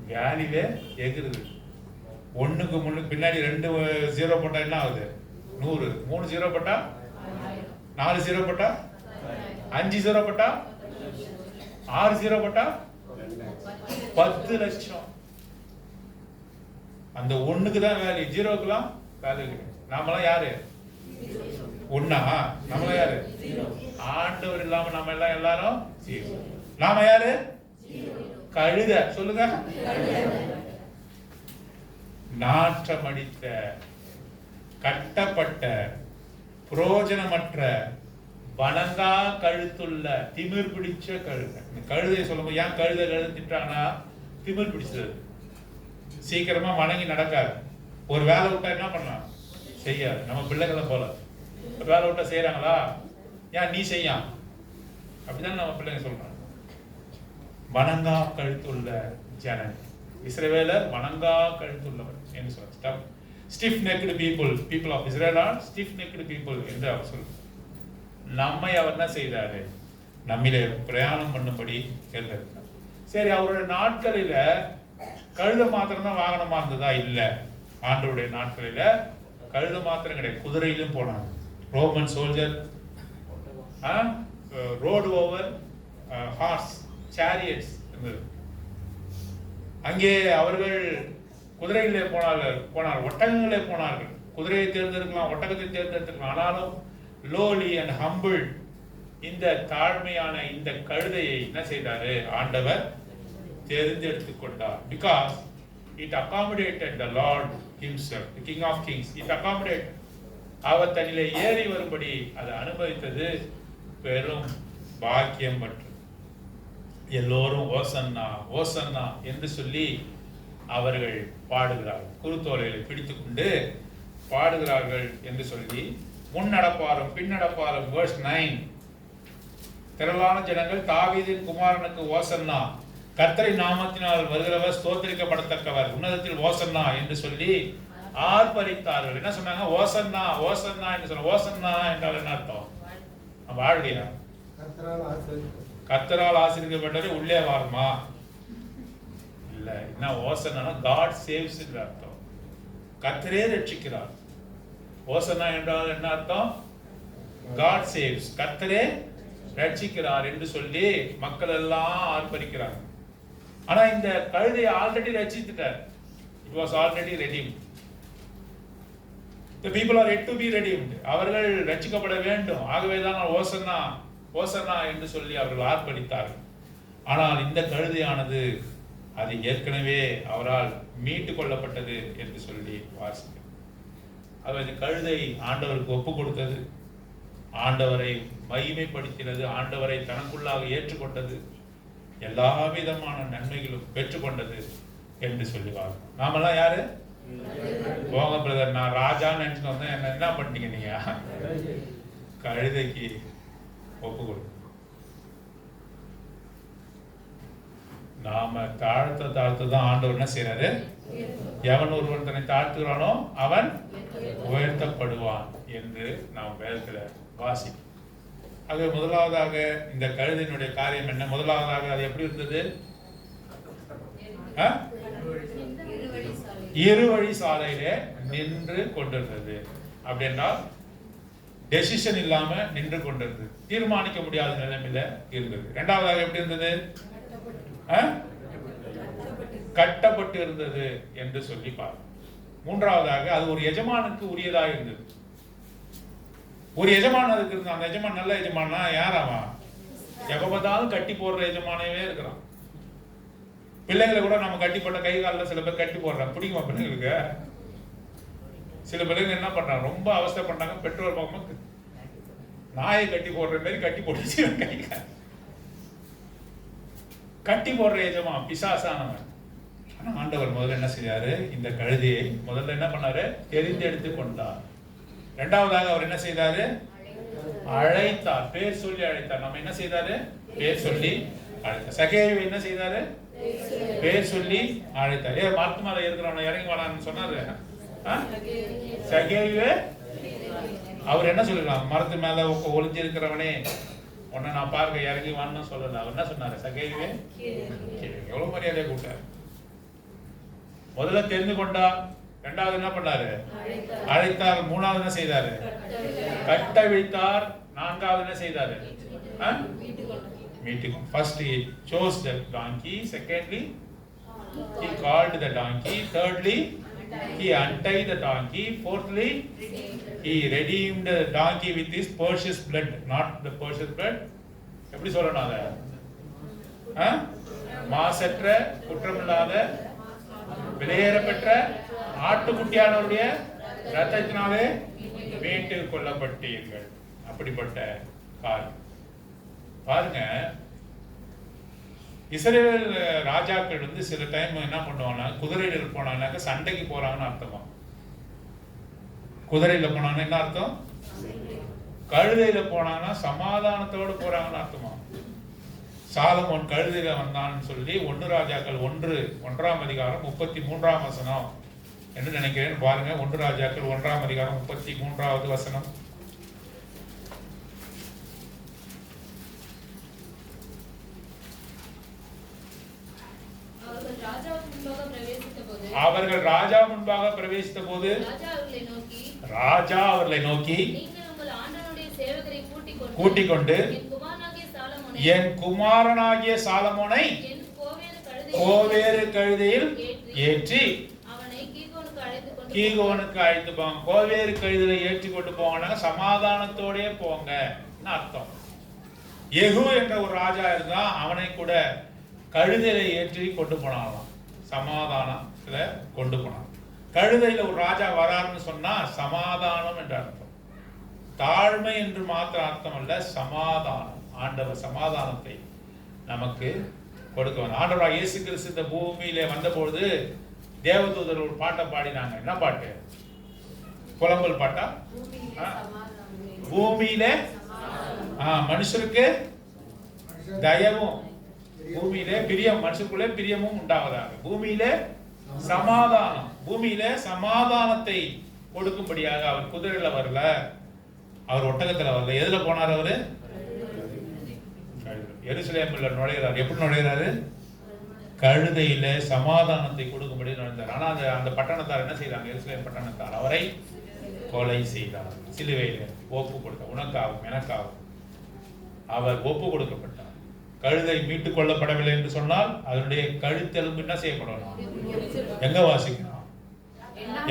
வேலிலே எகிருது. ஒண்ணுக்கு முன்னுக்கு பின்னாடி 2 ஜீரோ போட்டா என்ன ஆகுது? 100. 3 ஜீரோ போட்டா 4 ஜீரோ போட்டா 5 ஜீரோ போட்டா 6 ஜீரோ போட்டா 10 லட்சம். அந்த ஒண்ணுக்கு தான் வேல்யூ, ஜீரோக்குலாம் வேல்யூ கிடையாது. நாமெல்லாம் யாரு? ஒண்ணா? நம்மளாம் யாரு? ஆண்டவர் இல்லாம நம்ம எல்லாம் எல்லாரும் நாம யாரு? கழுத. சொல்லுங்க. நாற்றமடித்த, கட்டப்பட்ட, புரோஜனமற்ற, வணங்கா கழுத்துள்ள, திமிர் பிடிச்ச கழுதை. இந்த கழுதையை சொல்லும்போது ஏன் கழுதை திட்டாங்கன்னா திமிர் பிடிச்சது. சீக்கிரமா வணங்கி நடக்காது. ஒரு வேலை விட்டா என்ன பண்ணலாம்? செய்யாது. நம்ம பிள்ளைகளை போல ஒரு வேலை விட்டா செய்யறாங்களா? ஏன் நீ செய்ய? அப்படிதான் நம்ம பிள்ளைங்க சொல்றாங்க. வணங்கா கழுத்துள்ள ஜனன். இஸ்ரவேலர் வணங்கா கழுத்துள்ளவர் என்று சொல்றார். Stiff necked people of Israel are stiff necked people என்று அவர் சொல்றார். நம்மை அவர் என்ன செய்தாரு? நம்மிலே பிரயாணம் பண்ணும்படி தேர்ந்தெடுத்தார். சரி, அவருடைய நாட்களில கழுத மாத்திரம் தான் வாகனமா இருந்ததா? இல்ல. ஆண்டவருடைய நாட்களில கழுதை மாத்திரம் கிடையாது, குதிரையிலும் போனாங்க. Roman soldier rode over horse chariots இருந்தது. அங்கே அவர்கள் குதிரையிலே போனார்கள், ஒட்டகங்களே போனார்கள். குதிரையை தேர்ந்தெடுக்கலாம், ஒட்டகத்தை தேர்ந்தெடுக்கலாம். ஆனாலும் லோலி அண்ட் ஹம்பிள், இந்த தாழ்மையான இந்த கழுதையை என்ன செய்தாரு? ஆண்டவர் தேர்ந்தெடுத்து கொண்டார். Because it accommodated the Lord himself, the King of Kings. It accommodated. அவர் தன்னிலே ஏறி வரும்படி அதை அனுபவித்தது பெரும் பாக்கியம் பற்று. எல்லோரும் ஓசன்னா ஓசன்னா என்று சொல்லி அவர்கள் பாடுகிறார்கள். குருத்தோலைகளை பிடித்துக் கொண்டு பாடுகிறார்கள் என்று சொல்லி முன்னடப்பாரும் பின்னடப்பாரும். verse 9, திரளான ஜனங்கள் தாவீதின் குமாரனுக்கு ஓசன்னா, கர்த்தரின் நாமத்தினால் வருகிறவர் ஸ்தோத்திரிக்கப்படத்தக்கவர், உன்னதத்தில் ஓசன்னா என்று சொல்லி ஆர்ப்பரித்தார்கள். என்ன சொன்னாங்க? ஓசன்னா ஓசன்னா என்று சொன்ன. ஓசன்னா என்றால் என்ன அர்த்தம்? வாழ்க்கையா? கர்த்தரால் ஆசீர்வதிக்கப்பட்டவரே உள்ளே வாருமா? இல்ல, என்ன ஓசன்னா காட் சேவ்ஸ் என்ற அர்த்தம். கர்த்தரே ரட்சிக்கிறார். ஓசன்னா என்றால் என்ன அர்த்தம்? காட் சேவ்ஸ், கர்த்தரே ரட்சிக்கிறார் என்று சொல்லி மக்கள் எல்லாம் ஆர்ப்பரிக்கிறாங்க. ஆனா இந்த கழுதையை ஆல்ரெடி ரட்சித்துட்டார். It was already redeemed. The people are yet to be redeemed. அவர்கள் ரட்சிக்கப்பட வேண்டும். ஆகவேதான் ஓசன்னா ஓசன்னா என்று சொல்லி அவர்கள் ஆர்ப்பரித்தார்கள். ஆனால் இந்த கழுதையானது அது ஏற்கனவே அவரால் மீட்டு கொள்ளப்பட்டது என்று சொல்லி வாசிக்கிறோம். அது இந்த கழுதை ஆண்டவருக்கு ஒப்பு கொடுத்தது, ஆண்டவரை மகிமைப்படுத்தினது, ஆண்டவரை தனக்குள்ளாக ஏற்றுக்கொண்டது, எல்லா விதமான நன்மைகளும் பெற்றுக்கொண்டது என்று சொல்லுவாங்க. நாமெல்லாம் யாரு? போங்க பிரதர், நான் ராஜான்னு நினைச்சுட்டு வந்தேன், என்ன பண்ணிட்டீங்க நீங்க? கழுதைக்கு ஒப்பு கொடு. நாம தாழ்த்த தான் ஆண்டவர் என்ன செய்யறாரு? எவன் ஒருவன் தன்னை தாழ்த்துகிறானோ அவன் உயர்த்தப்படுவான் என்று நாம் வேதத்துல வாசிப்போம். ஆக முதலாவதாக இந்த கழுதையினுடைய காரியம் என்ன? முதலாவதாக அது எப்படி இருந்தது? இருவழி சாலையிலே நின்று கொண்டிருந்தது. அப்படின்னா டெசிஷன் இல்லாம நின்று கொண்டிருந்தது, தீர்மானிக்க முடியாத நிலைமையில இருந்தது. இரண்டாவதாக எப்படி இருந்தது? கட்டப்பட்டு இருந்தது என்று சொல்லி பார்ப்போம். மூன்றாவதாக அது ஒரு எஜமானுக்கு உரியதாக இருந்தது. ஒரு எஜமான் அதுக்கு இருந்தான். அந்த எஜமான் நல்ல எஜமானா யாராவா? எப்ப பார்த்தாலும் கட்டி போடுற எஜமானவே இருக்கிறான். பிள்ளைங்களை கூட நம்ம கட்டி போட்ட கை காலில் சில பேர் கட்டி போடுறாங்க. பிடிக்குமா பிள்ளைங்களுக்கு? சில பிள்ளைங்க என்ன பண்றாங்க, ரொம்ப அவஸ்தை பண்றாங்க. பெற்றோர் பார்க்கும்போது நாயை கட்டி போடுற மாதிரி கட்டி போட்டுச்சு கை கால். கட்டி போடுற எஜமான் பிசாசானவன். ஆனா ஆண்டவர் முதல்ல என்ன செய்தாரு? இந்த கழுதையை முதல்ல என்ன பண்ணாரு? தெரிந்தெடுத்து கொண்டார். இரண்டாவதாக அவர் என்ன செய்தாரு? அழைத்தார், பேர் சொல்லி அழைத்தார். நம்ம என்ன செய்தாரு? பேர் சொல்லி அழைத்தார். சகேயுவை என்ன செய்தாரு? பேர் சொல்லி அழைத்தார். மார்க்கு மேல இருக்கிறவன இறங்கி வாடான்னு சொன்னாரு. சகேயுவே அவர் என்ன சொல்லிருக்காங்க? மரத்து மேல ஒளிஞ்சு இருக்கிறவனே உன்னை நான் பார்க்க இறங்கி வான்னு சொல்லல. அவர் என்ன சொன்னாரு? சகேயுவே. எவ்வளவு மரியாதையை கூட்டார். முதல்ல தெரிந்து கொண்டார். இரண்டாவது என்ன பண்ணாரு? அழைத்தார். மூணாவது என்ன செய்தாரு? கட்டவிழ்த்தார். நான்காவது என்ன செய்தாரு? Meeting. First he chose the donkey. Secondly, he called the donkey. Thirdly, he untied the donkey. Fourthly, he redeemed the donkey with his precious blood. Not the precious blood. எப்படி சொல்லணும் அத? மாசற்ற குற்றமில்லாத விலையேறப்பெற்ற ஆட்டுக்குட்டியானவருடைய இரத்தத்தினாலே மீட்டு கொள்ளப்பட்டீர்கள். அப்படிப்பட்ட காரியம் பாருங்க. இஸ்ரவேல் ராஜாக்கள் சில டைம் என்ன பண்ணுவாங்கன்னா, குதிரையில போனாங்கன்னாக்க சண்டைக்கு போறாங்கன்னு அர்த்தமா. குதிரையில போனாங்கன்னா என்ன அர்த்தம்? கழுதையில போனாங்கன்னா சமாதானத்தோடு போறாங்கன்னு அர்த்தமா. சாலமோன் கழுதையில வந்தான்னு சொல்லி 1 ராஜாக்கள் 1 அதிகாரம் 33 வசனம் என்று நினைக்கிறேன். பாருங்க, 1 ராஜாக்கள் 1 அதிகாரம் 33 வசனம். அவர்கள் ராஜா முன்பாக பிரவேசித்த போது ராஜா அவர்களை நோக்கி, நீங்கள் உங்கள் ஆண்டவனுடைய சேவகரை கூட்டிக் கொண்டு என் குமாரனாகிய சாலமோனை என் கோவேறு கழுதையில் ஏற்றி அவனை கீகோனுக்கு அழைத்து போங்க. கோவேறு கழுதையில ஏற்றி கொண்டு போங்க, சமாதானத்தோடே போங்க அர்த்தம். யெகூ என்ற ஒரு ராஜா இருந்தா, அவனை கூட கழுதையில ஏற்றி கொண்டு போனாலாம், சமாதானத்துல கொண்டு போனான். கழுதையில ஒரு ராஜா வராருன்னு சொன்னா சமாதானம் என்ற அர்த்தம். தாழ்மை என்று மாத்திர அர்த்தம் அல்ல, சமாதானம். ஆண்டவர் சமாதானத்தை நமக்கு கொடுக்க வந்தார். ஆண்டவராக இயேசு கிறிஸ்து இந்த பூமியிலே வந்தபொழுது தேவதூதர் ஒரு பாட்டை பாடினாங்க. என்ன பாட்டு? புலம்பல் பாட்டா? பூமியிலே மனுஷருக்கு தயவும், பூமியிலே பிரியம், மனுஷருக்குள்ளே பிரியமும் உண்டாவதாக. பூமியிலே சமாதானம், பூமியிலே சமாதானத்தை கொடுக்கும்படியாக அவர் குதிரையில வரல, அவர் ஒட்டகத்துல வரல. எதுல போனார்? அவரு எருசலேமில் நுழைகிறார். எப்படி நுழைகிறாரு? கழுதையில சமாதானத்தை கொடுக்கும்படி நுழைந்தார். ஆனா அந்த பட்டணத்தார் என்ன செய்தாங்க? எருசலேம் பட்டணத்தார் அவரை கொலை செய்தார். சிலுவையில ஒப்பு கொடுத்தார். உனக்காகும் எனக்காகும் அவர் ஒப்பு கொடுக்கப்பட்டார். கழுதை மீட்டுக் கொள்ளப்படவில்லை என்று சொன்னால் அதனுடைய கழுத்தெலும்பு என்ன செய்யப்படணும்? எங்க வாசிக்கணும்?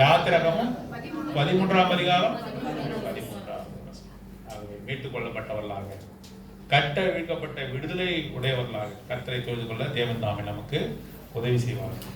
யாத்திராகமம் 13ஆம் அதிகாரம் 13ஆம். ஆகவே மீட்டுக் கொள்ளப்பட்டவர்களாக, கட்டவிழ்க்கப்பட்ட விடுதலை உடையவர்களாக கர்த்தரை தொழுது கொள்ள தேவன் தாமே நமக்கு உதவி செய்வார்கள்.